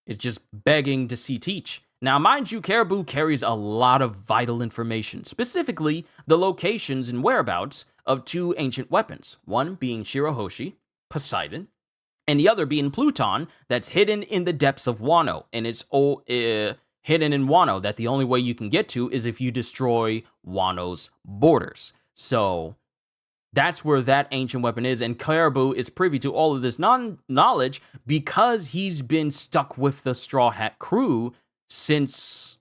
is just begging to see Teach. Now, mind you, Caribou carries a lot of vital information, specifically the locations and whereabouts of two ancient weapons, one being Shirahoshi, Poseidon, and the other being Pluton, that's hidden in the depths of Wano, and it's hidden in Wano, that the only way you can get to is if you destroy Wano's borders. So that's where that ancient weapon is, and Caribou is privy to all of this knowledge because he's been stuck with the Straw Hat crew since...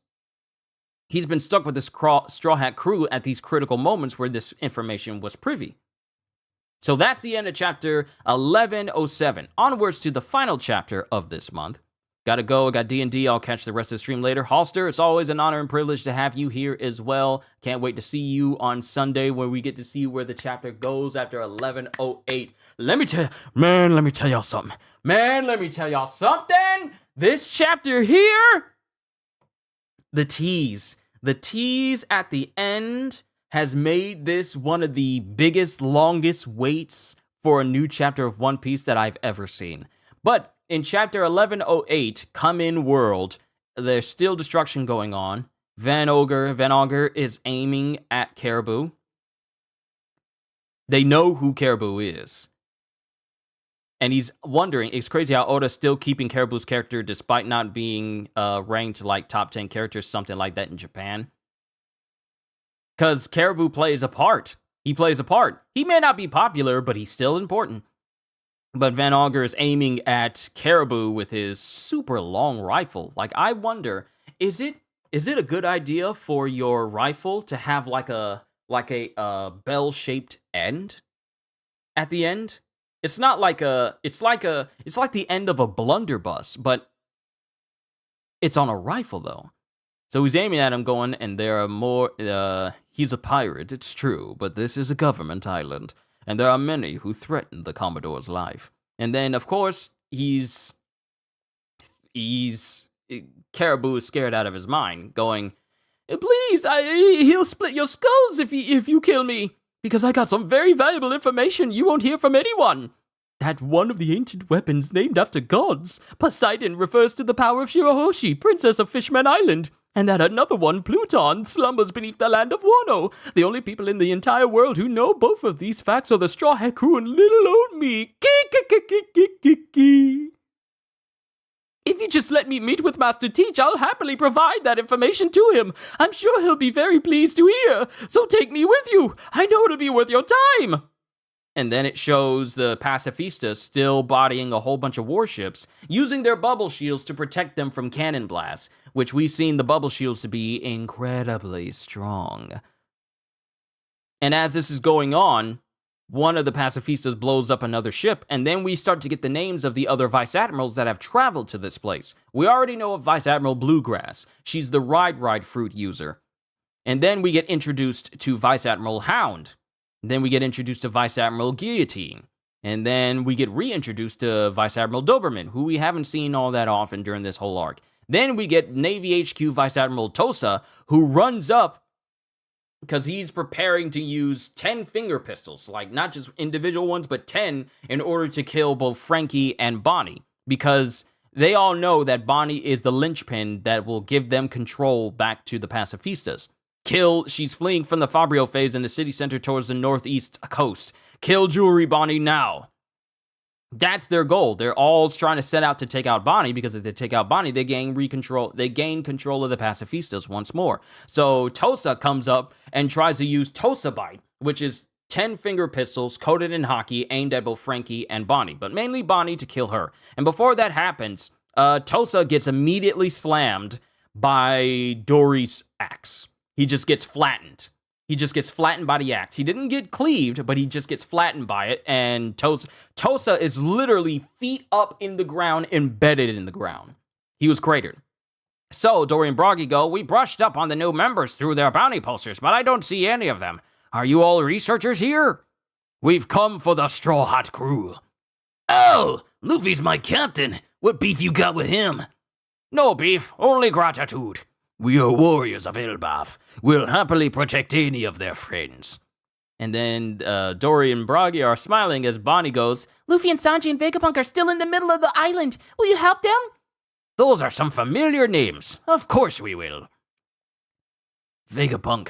He's been stuck with this Straw Hat crew at these critical moments where this information was privy. So that's the end of chapter 1107. Onwards to the final chapter of this month. Gotta go, I got D&D, I'll catch the rest of the stream later. Halster, it's always an honor and privilege to have you here as well. Can't wait to see you on Sunday where we get to see where the chapter goes after 1108. Let me tell y'all something. This chapter here, the tease at the end has made this one of the biggest, longest waits for a new chapter of One Piece that I've ever seen. But in chapter 1108, Come In World, there's still destruction going on. Van Augur is aiming at Caribou. They know who Caribou is. And he's wondering, it's crazy how Oda's still keeping Caribou's character despite not being ranked like top 10 characters, something like that in Japan. Because Caribou plays a part. He plays a part. He may not be popular, but he's still important. But Van Augur is aiming at Caribou with his super long rifle. Like, I wonder, is it a good idea for your rifle to have like a bell-shaped end at the end? It's not like it's like the end of a blunderbuss, but it's on a rifle though. So he's aiming at him going, and there are more, he's a pirate, it's true, but this is a government island, and there are many who threaten the Commodore's life. And then, of course, Caribou is scared out of his mind, going, please, he'll split your skulls if you kill me, because I got some very valuable information you won't hear from anyone. That one of the ancient weapons named after gods, Poseidon, refers to the power of Shirahoshi, princess of Fishman Island, and that another one, Pluton, slumbers beneath the land of Wano. The only people in the entire world who know both of these facts are the Straw Hat Crew and little old me. If you just let me meet with Master Teach, I'll happily provide that information to him. I'm sure he'll be very pleased to hear. So take me with you. I know it'll be worth your time. And then it shows the pacifistas still bodying a whole bunch of warships, using their bubble shields to protect them from cannon blasts, which we've seen the bubble shields to be incredibly strong. And as this is going on, one of the pacifistas blows up another ship, and then we start to get the names of the other vice admirals that have traveled to this place. We already know of Vice Admiral Bluegrass. She's the ride fruit user. And then we get introduced to Vice Admiral Hound. Then we get introduced to Vice Admiral Guillotine. And then we get reintroduced to Vice Admiral Doberman, who we haven't seen all that often during this whole arc. Then we get Navy HQ Vice Admiral Tosa, who runs up because he's preparing to use 10 finger pistols, like not just individual ones, but 10 in order to kill both Frankie and Bonnie. Because they all know that Bonnie is the linchpin that will give them control back to the pacifistas. She's fleeing from the Fabrio phase in the city center towards the northeast coast. Kill Jewelry Bonnie now. That's their goal. They're all trying to set out to take out Bonnie, because if they take out Bonnie, they gain control of the pacifistas once more. So Tosa comes up and tries to use Tosa Bite, which is 10 finger pistols coated in hockey aimed at both Frankie and Bonnie, but mainly Bonnie to kill her. And before that happens, Tosa gets immediately slammed by Dory's axe. He just gets flattened. He just gets flattened by the axe. He didn't get cleaved, but he just gets flattened by it. And Tosa is literally feet up in the ground, embedded in the ground. He was cratered. So Dory and Broggy go, we brushed up on the new members through their bounty posters, but I don't see any of them. Are you all researchers here? We've come for the Straw Hat Crew. Oh, Luffy's my captain. What beef you got with him? No beef, only gratitude. We are warriors of Elbaf. We'll happily protect any of their friends. And then Dory and Broggy are smiling as Bonnie goes, Luffy and Sanji and Vegapunk are still in the middle of the island. Will you help them? Those are some familiar names. Of course we will. Vegapunk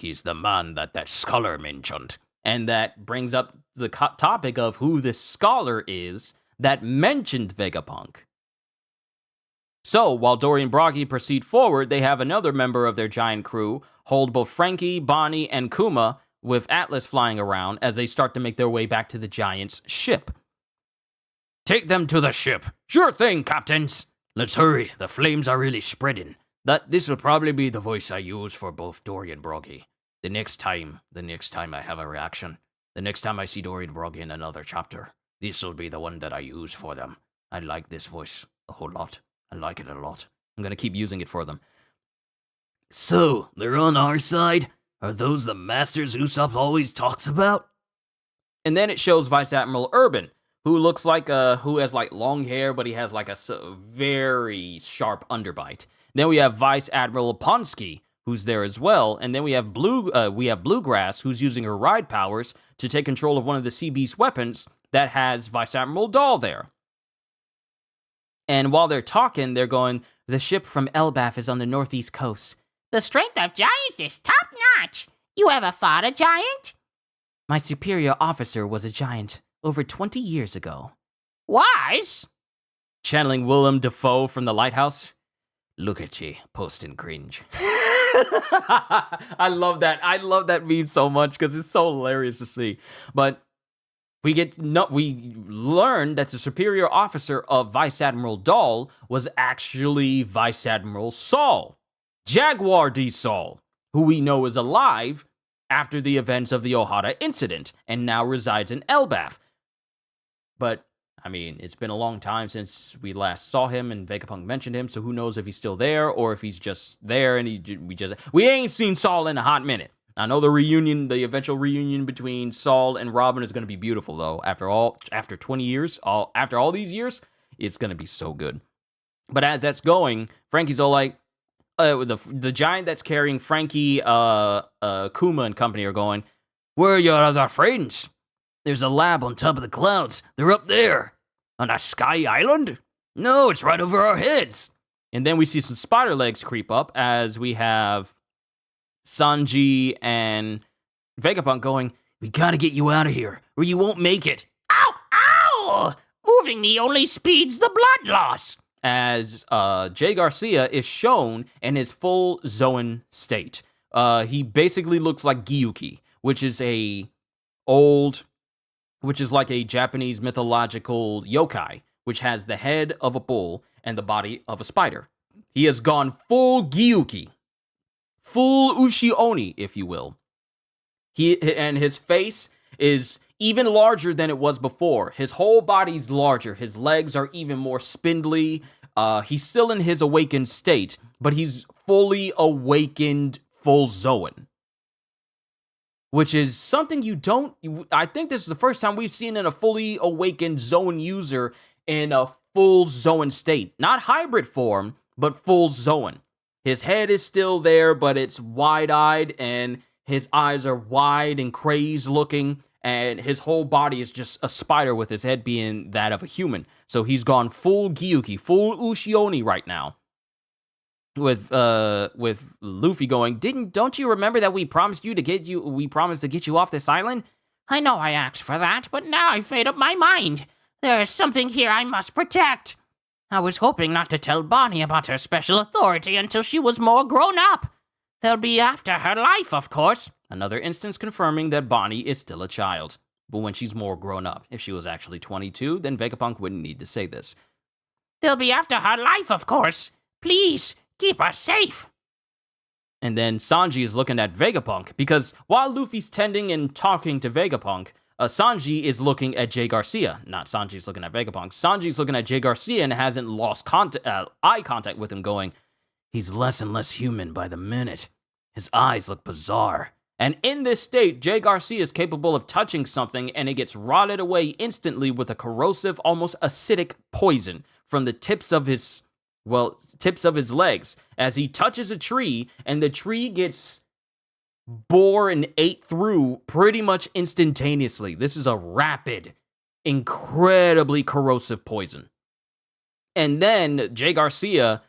is the man that scholar mentioned. And that brings up the topic of who this scholar is that mentioned Vegapunk. So, while Dory and Broggy proceed forward, they have another member of their giant crew hold both Frankie, Bonnie, and Kuma, with Atlas flying around as they start to make their way back to the giant's ship. Take them to the ship. Sure thing, captains. Let's hurry. The flames are really spreading. This will probably be the voice I use for both Dory and Broggy. The next time I have a reaction. The next time I see Dory Brog in another chapter, this'll be the one that I use for them. I like this voice a whole lot. I like it a lot. I'm gonna keep using it for them. So, they're on our side? Are those the masters Usopp always talks about? And then it shows Vice Admiral Urban, who looks like who has like long hair, but he has like a very sharp underbite. Then we have Vice Admiral Ponsky, who's there as well, and then we have Bluegrass, who's using her ride powers to take control of one of the Sea Beast weapons that has Vice Admiral Dahl there. And while they're talking, they're going, the ship from Elbaf is on the northeast coast. The strength of giants is top-notch. You ever fought a giant? My superior officer was a giant over 20 years ago. Was? Channeling Willem Dafoe from The Lighthouse. Look at you, posting cringe. I love that. I love that meme so much because it's so hilarious to see. But we learn that the superior officer of Vice Admiral Dahl was actually Vice Admiral Saul, Jaguar D. Saul, who we know is alive after the events of the Ohara incident and now resides in Elbaf. But I mean, it's been a long time since we last saw him, and Vegapunk mentioned him, so who knows if he's still there, or if he's just there, and we ain't seen Saul in a hot minute. I know the eventual reunion between Saul and Robin is going to be beautiful, though. After 20 years, after all these years, it's going to be so good. But as that's going, Frankie's all like, the giant that's carrying Frankie, Kuma and company are going, where are your other friends? There's a lab on top of the clouds. They're up there. On a sky island? No, it's right over our heads. And then we see some spider legs creep up as we have Sanji and Vegapunk going, we gotta get you out of here, or you won't make it. Ow! Ow! Moving me only speeds the blood loss. As Jay Garcia is shown in his full Zoan state. He basically looks like Gyuki, which is like a Japanese mythological yokai, which has the head of a bull and the body of a spider. He has gone full Gyuki, full Ushi-Oni, if you will. And his face is even larger than it was before. His whole body's larger. His legs are even more spindly. He's still in his awakened state, but he's fully awakened, full Zoan. Which is something I think this is the first time we've seen in a fully awakened Zoan user in a full Zoan state. Not hybrid form, but full Zoan. His head is still there, but it's wide-eyed, and his eyes are wide and crazed looking, and his whole body is just a spider with his head being that of a human. So he's gone full Gyuki, full Ushi-Oni right now. With Luffy going, don't you remember that we promised to get you off this island? I know I asked for that, but now I've made up my mind. There's something here I must protect. I was hoping not to tell Bonnie about her special authority until she was more grown up. They'll be after her life, of course. Another instance confirming that Bonnie is still a child. But when she's more grown up. If she was actually 22, then Vegapunk wouldn't need to say this. They'll be after her life, of course. Please, keep her safe. And then Sanji is looking at Vegapunk, because while Luffy's tending and talking to Vegapunk, Sanji is looking at Jay Garcia. Not Sanji's looking at Vegapunk. Sanji's looking at Jay Garcia and hasn't lost eye contact with him, going, he's less and less human by the minute. His eyes look bizarre. And in this state, Jay Garcia is capable of touching something and it gets rotted away instantly with a corrosive, almost acidic poison from the tips of his legs as he touches a tree, and the tree gets bore and ate through pretty much instantaneously. This is a rapid, incredibly corrosive poison. And then Jay Garcia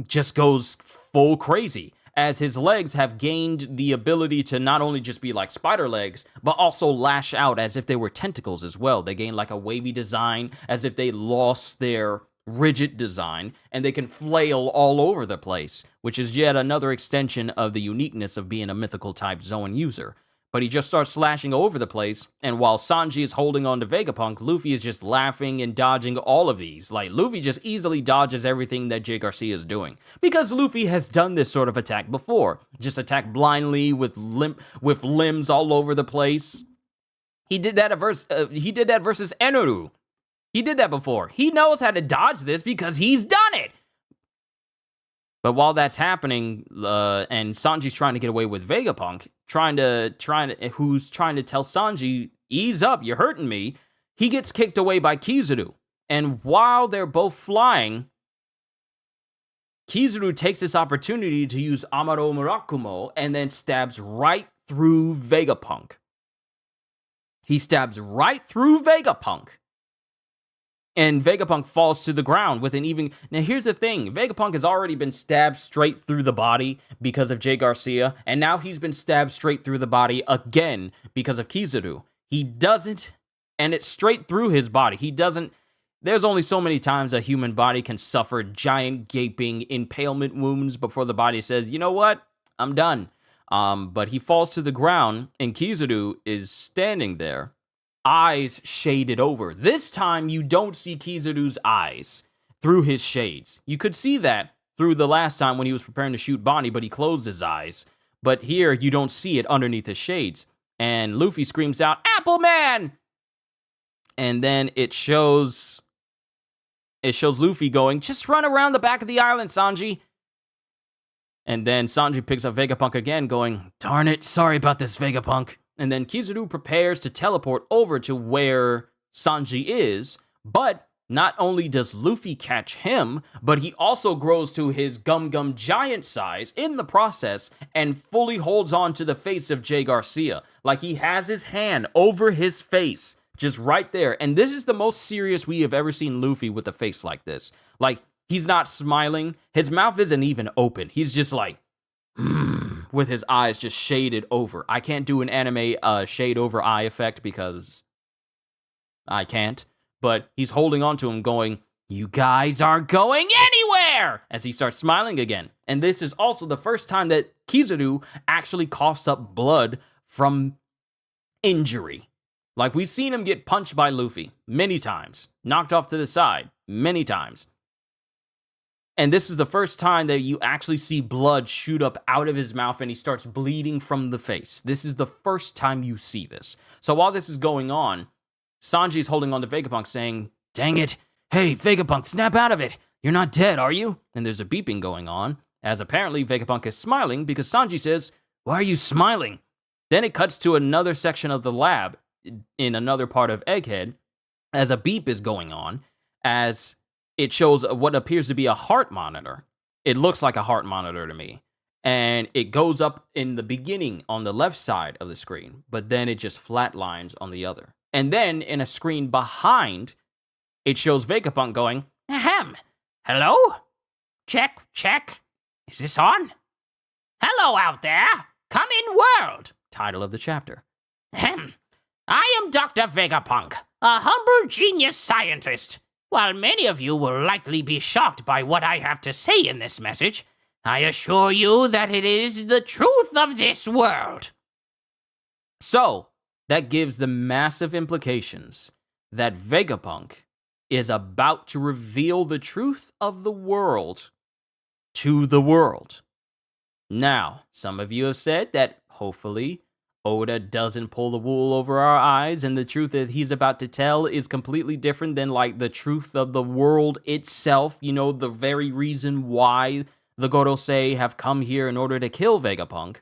just goes full crazy as his legs have gained the ability to not only just be like spider legs, but also lash out as if they were tentacles as well. They gain like a wavy design as if they lost their rigid design, and they can flail all over the place, which is yet another extension of the uniqueness of being a mythical type Zoan user. But he just starts slashing over the place, and while Sanji is holding on to Vegapunk, Luffy is just laughing and dodging all of these. Like, Luffy just easily dodges everything that Jay Garcia is doing. Because Luffy has done this sort of attack before. Just attack blindly with limbs all over the place. He did that versus Enoru. He did that before. He knows how to dodge this because he's done it. But while that's happening, and Sanji's trying to get away with Vegapunk, who's trying to tell Sanji, ease up, you're hurting me, he gets kicked away by Kizaru. And while they're both flying, Kizaru takes this opportunity to use Amaro Murakumo and then stabs right through Vegapunk. He stabs right through Vegapunk. And Vegapunk falls to the ground with an even... Now, here's the thing. Vegapunk has already been stabbed straight through the body because of Jay Garcia, and now he's been stabbed straight through the body again because of Kizaru. He doesn't... And it's straight through his body. He doesn't... There's only so many times a human body can suffer giant, gaping impalement wounds before the body says, you know what? I'm done. But he falls to the ground, and Kizaru is standing there, eyes shaded over. This time, you don't see Kizaru's eyes through his shades. You could see that through the last time when he was preparing to shoot Bonnie, but he closed his eyes. But here, you don't see it underneath his shades. And Luffy screams out, Apple Man! And then it shows Luffy going, just run around the back of the island, Sanji. And then Sanji picks up Vegapunk again, going, darn it, sorry about this, Vegapunk. And then Kizaru prepares to teleport over to where Sanji is, but not only does Luffy catch him, but he also grows to his Gum giant size in the process and fully holds on to the face of Jay Garcia. Like he has his hand over his face, just right there. And this is the most serious we have ever seen Luffy with a face like this. Like, he's not smiling. His mouth isn't even open. He's just like, with his eyes just shaded over. I can't do an anime shade over eye effect because I can't. But he's holding on to him going, you guys aren't going anywhere! As he starts smiling again. And this is also the first time that Kizaru actually coughs up blood from injury. Like, we've seen him get punched by Luffy many times. Knocked off to the side many times. And this is the first time that you actually see blood shoot up out of his mouth and he starts bleeding from the face. This is the first time you see this. So while this is going on, Sanji's holding on to Vegapunk saying, dang it, hey, Vegapunk, snap out of it. You're not dead, are you? And there's a beeping going on, as apparently Vegapunk is smiling because Sanji says, why are you smiling? Then it cuts to another section of the lab in another part of Egghead, as a beep is going on, as it shows what appears to be a heart monitor. It looks like a heart monitor to me. And it goes up in the beginning on the left side of the screen, but then it just flatlines on the other. And then in a screen behind, it shows Vegapunk going, ahem, hello? Check, check. Is this on? Hello out there. Come in, world. Title of the chapter. Ahem. I am Dr. Vegapunk, a humble genius scientist. While many of you will likely be shocked by what I have to say in this message, I assure you that it is the truth of this world. So, that gives the massive implications that Vegapunk is about to reveal the truth of the world to the world. Now, some of you have said that hopefully Oda doesn't pull the wool over our eyes, and the truth that he's about to tell is completely different than, like, the truth of the world itself. You know, the very reason why the Gorosei have come here in order to kill Vegapunk.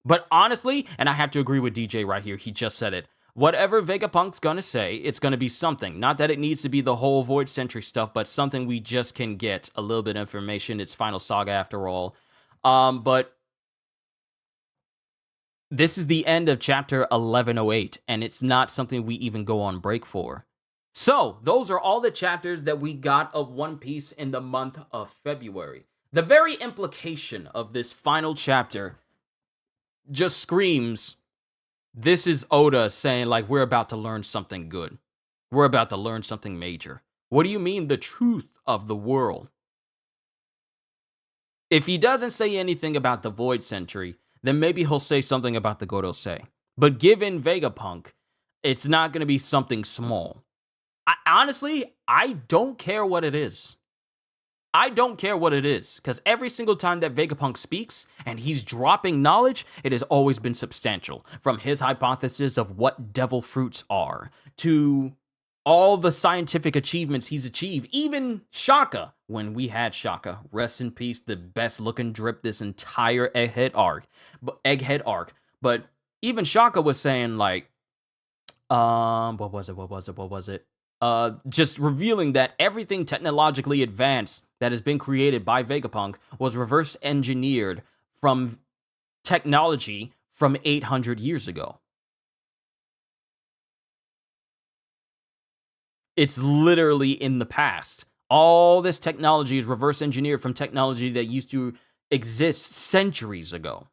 But honestly, and I have to agree with DJ right here, he just said it. Whatever Vegapunk's gonna say, it's gonna be something. Not that it needs to be the whole Void Century stuff, but something we just can get a little bit of information. It's Final Saga after all. But this is the end of chapter 1108, and it's not something we even go on break for. So, those are all the chapters that we got of One Piece in the month of February. The very implication of this final chapter just screams, this is Oda saying, like, we're about to learn something good. We're about to learn something major. What do you mean, the truth of the world? If he doesn't say anything about the Void Century, then maybe he'll say something about the Gorosei. But given Vegapunk, it's not going to be something small. Honestly, I don't care what it is. I don't care what it is, because every single time that Vegapunk speaks and he's dropping knowledge, it has always been substantial. From his hypothesis of what devil fruits are, to all the scientific achievements he's achieved, even Shaka, when we had Shaka, rest in peace, the best looking drip this entire Egghead arc. But even Shaka was saying, like, what was it? Just revealing that everything technologically advanced that has been created by Vegapunk was reverse engineered from technology from 800 years ago. It's literally in the past. All this technology is reverse engineered from technology that used to exist centuries ago.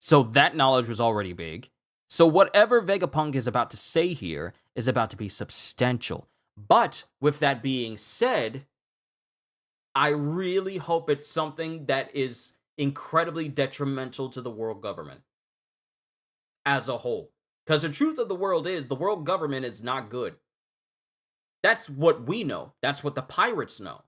So that knowledge was already big. So whatever Vegapunk is about to say here is about to be substantial. But with that being said, I really hope it's something that is incredibly detrimental to the world government as a whole. Because the truth of the world government is not good. That's what we know. That's what the pirates know.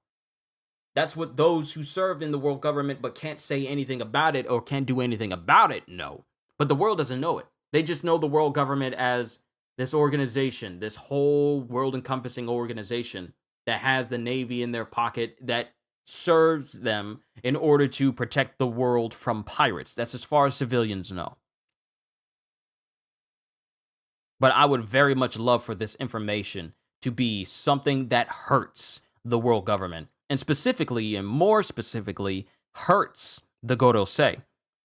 That's what those who serve in the world government but can't say anything about it or can't do anything about it know. But the world doesn't know it. They just know the world government as this organization, this whole world-encompassing organization that has the Navy in their pocket that serves them in order to protect the world from pirates. That's as far as civilians know. But I would very much love for this information to be something that hurts the world government, and specifically, and more specifically, hurts the Gorosei.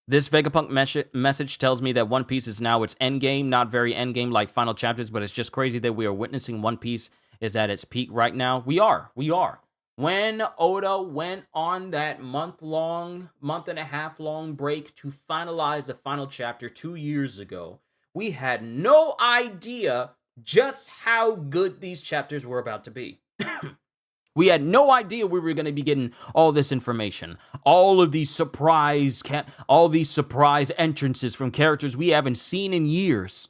This Vegapunk message tells me that One Piece is now its endgame, not very endgame like final chapters, but it's just crazy that we are witnessing One Piece is at its peak right now. We are. When Oda went on that month and a half long break to finalize the final chapter 2 years ago, we had no idea just how good these chapters were about to be. We had no idea we were going to be getting all this information, all these surprise entrances from characters we haven't seen in years.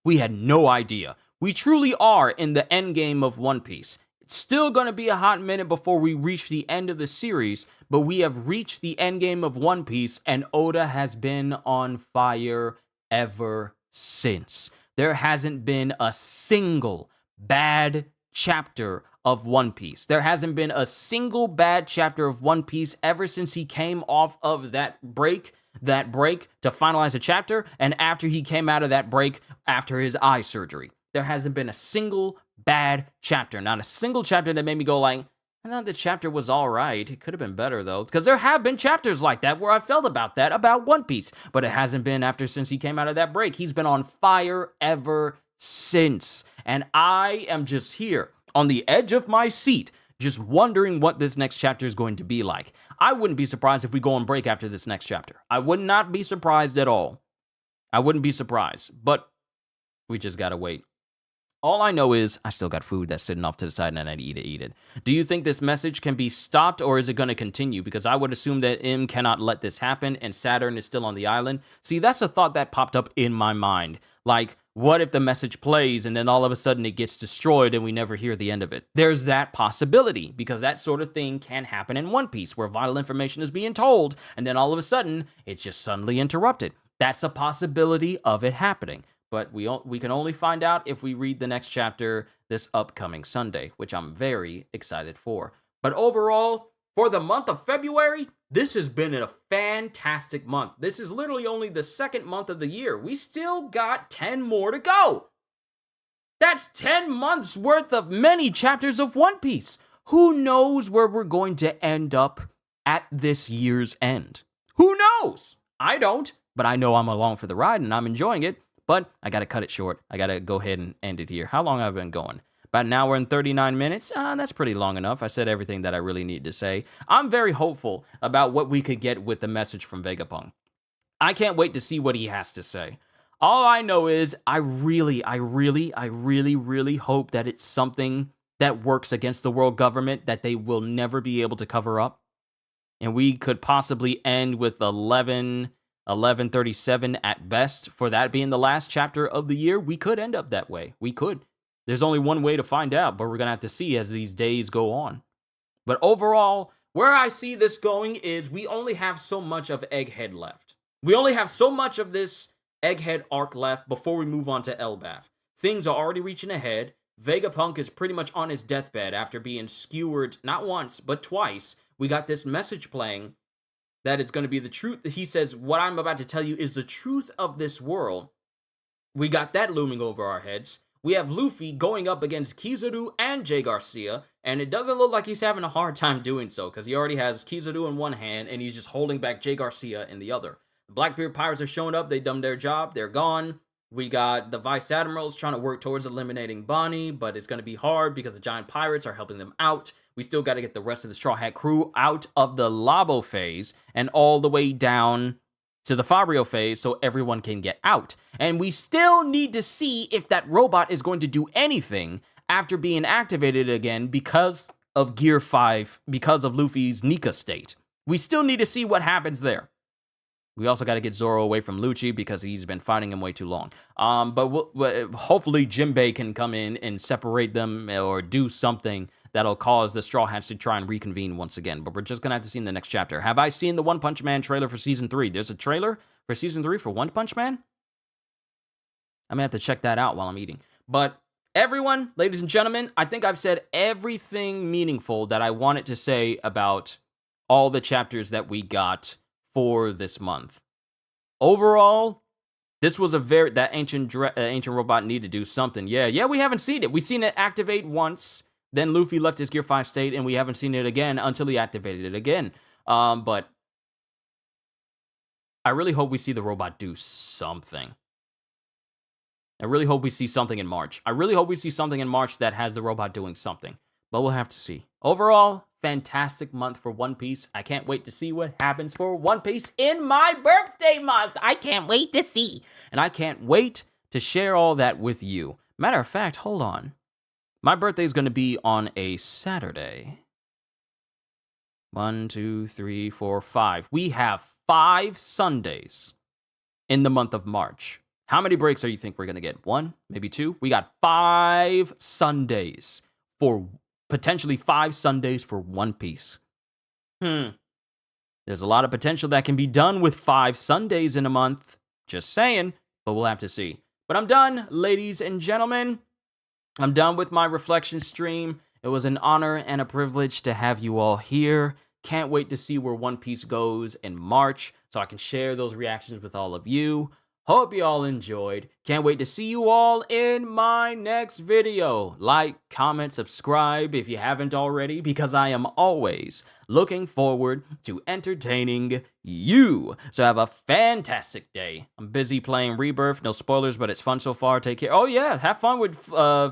We had no idea. We truly are in the end game of One Piece. It's still going to be a hot minute before we reach the end of the series, but we have reached the end game of One Piece, and Oda has been on fire ever since. There hasn't been a single bad chapter of One Piece. There hasn't been a single bad chapter of One Piece ever since he came off of that break to finalize a chapter, and after he came out of that break after his eye surgery. There hasn't been a single bad chapter. Not a single chapter that made me go like, I thought the chapter was all right. It could have been better, though. Because there have been chapters like that where I felt about One Piece. But it hasn't been since he came out of that break. He's been on fire ever since. And I am just here on the edge of my seat, just wondering what this next chapter is going to be like. I wouldn't be surprised if we go on break after this next chapter. I would not be surprised at all. I wouldn't be surprised. But we just gotta wait. All I know is I still got food that's sitting off to the side and I need to eat it. Do you think this message can be stopped or is it going to continue? Because I would assume that M cannot let this happen and Saturn is still on the island. See, that's a thought that popped up in my mind. Like, what if the message plays and then all of a sudden it gets destroyed and we never hear the end of it? There's that possibility because that sort of thing can happen in One Piece where vital information is being told and then all of a sudden it's just suddenly interrupted. That's a possibility of it happening. But we can only find out if we read the next chapter this upcoming Sunday, which I'm very excited for. But overall, for the month of February, this has been a fantastic month. This is literally only the second month of the year. We still got 10 more to go. That's 10 months worth of many chapters of One Piece. Who knows where we're going to end up at this year's end? Who knows? I don't, but I know I'm along for the ride and I'm enjoying it. But I got to cut it short. I got to go ahead and end it here. How long have I been going? About an hour and 39 minutes. That's pretty long enough. I said everything that I really need to say. I'm very hopeful about what we could get with the message from Vegapunk. I can't wait to see what he has to say. All I know is I really hope that it's something that works against the world government that they will never be able to cover up. And we could possibly end with 1137 at best, for that being the last chapter of the year. We could end up that way. We could. There's only one way to find out, but we're going to have to see as these days go on. But overall, where I see this going is we only have so much of Egghead left. We only have so much of this Egghead arc left before we move on to Elbaf. Things are already reaching ahead. Vegapunk is pretty much on his deathbed after being skewered not once, but twice. We got this message playing that is going to be the truth. He says, what I'm about to tell you is the truth of this world. We got that looming over our heads. We have Luffy going up against Kizaru and Jay Garcia, and it doesn't look like he's having a hard time doing so, because he already has Kizaru in one hand, and he's just holding back Jay Garcia in the other. The Blackbeard Pirates are showing up, they done their job, they're gone. We got the Vice Admirals trying to work towards eliminating Bonnie, but it's going to be hard because the Giant Pirates are helping them out. We still got to get the rest of the Straw Hat crew out of the Labo phase and all the way down to the Fabrio phase so everyone can get out. And we still need to see if that robot is going to do anything after being activated again because of Gear 5, because of Luffy's Nika state. We still need to see what happens there. We also got to get Zoro away from Lucci because he's been fighting him way too long. But hopefully Jinbei can come in and separate them or do something that'll cause the Straw Hats to try and reconvene once again. But we're just going to have to see in the next chapter. Have I seen the One Punch Man trailer for Season 3? There's a trailer for Season 3 for One Punch Man? I'm going to have to check that out while I'm eating. But everyone, ladies and gentlemen, I think I've said everything meaningful that I wanted to say about all the chapters that we got for this month. Overall, this was that ancient robot needed to do something. Yeah, we haven't seen it. We've seen it activate once. Then Luffy left his Gear 5 state, and we haven't seen it again until he activated it again. But I really hope we see the robot do something. I really hope we see something in March. I really hope we see something in March that has the robot doing something. But we'll have to see. Overall, fantastic month for One Piece. I can't wait to see what happens for One Piece in my birthday month. I can't wait to see. And I can't wait to share all that with you. Matter of fact, hold on. My birthday is going to be on a Saturday. 1, 2, 3, 4, 5. We have 5 Sundays in the month of March. How many breaks do you think we're going to get? 1, maybe 2? We got 5 Sundays for potentially 5 Sundays for One Piece. There's a lot of potential that can be done with 5 Sundays in a month. Just saying, but we'll have to see. But I'm done, ladies and gentlemen. I'm done with my reflection stream. It was an honor and a privilege to have you all here. Can't wait to see where One Piece goes in March so I can share those reactions with all of you. Hope you all enjoyed. Can't wait to see you all in my next video. Like, comment, subscribe if you haven't already, because I am always looking forward to entertaining you. So have a fantastic day. I'm busy playing Rebirth. No spoilers, but it's fun so far. Take care. Oh yeah, have fun with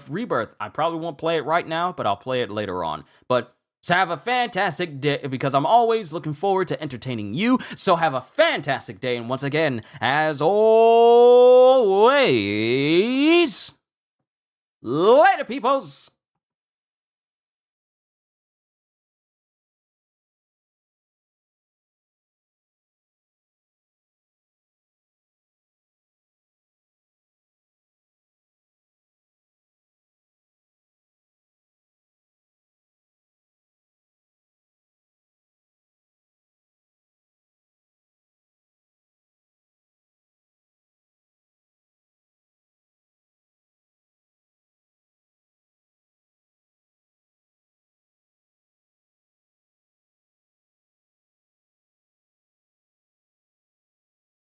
Rebirth. I probably won't play it right now, but I'll play it later on. But so have a fantastic day, because I'm always looking forward to entertaining you. So have a fantastic day. And once again, as always, later, peoples.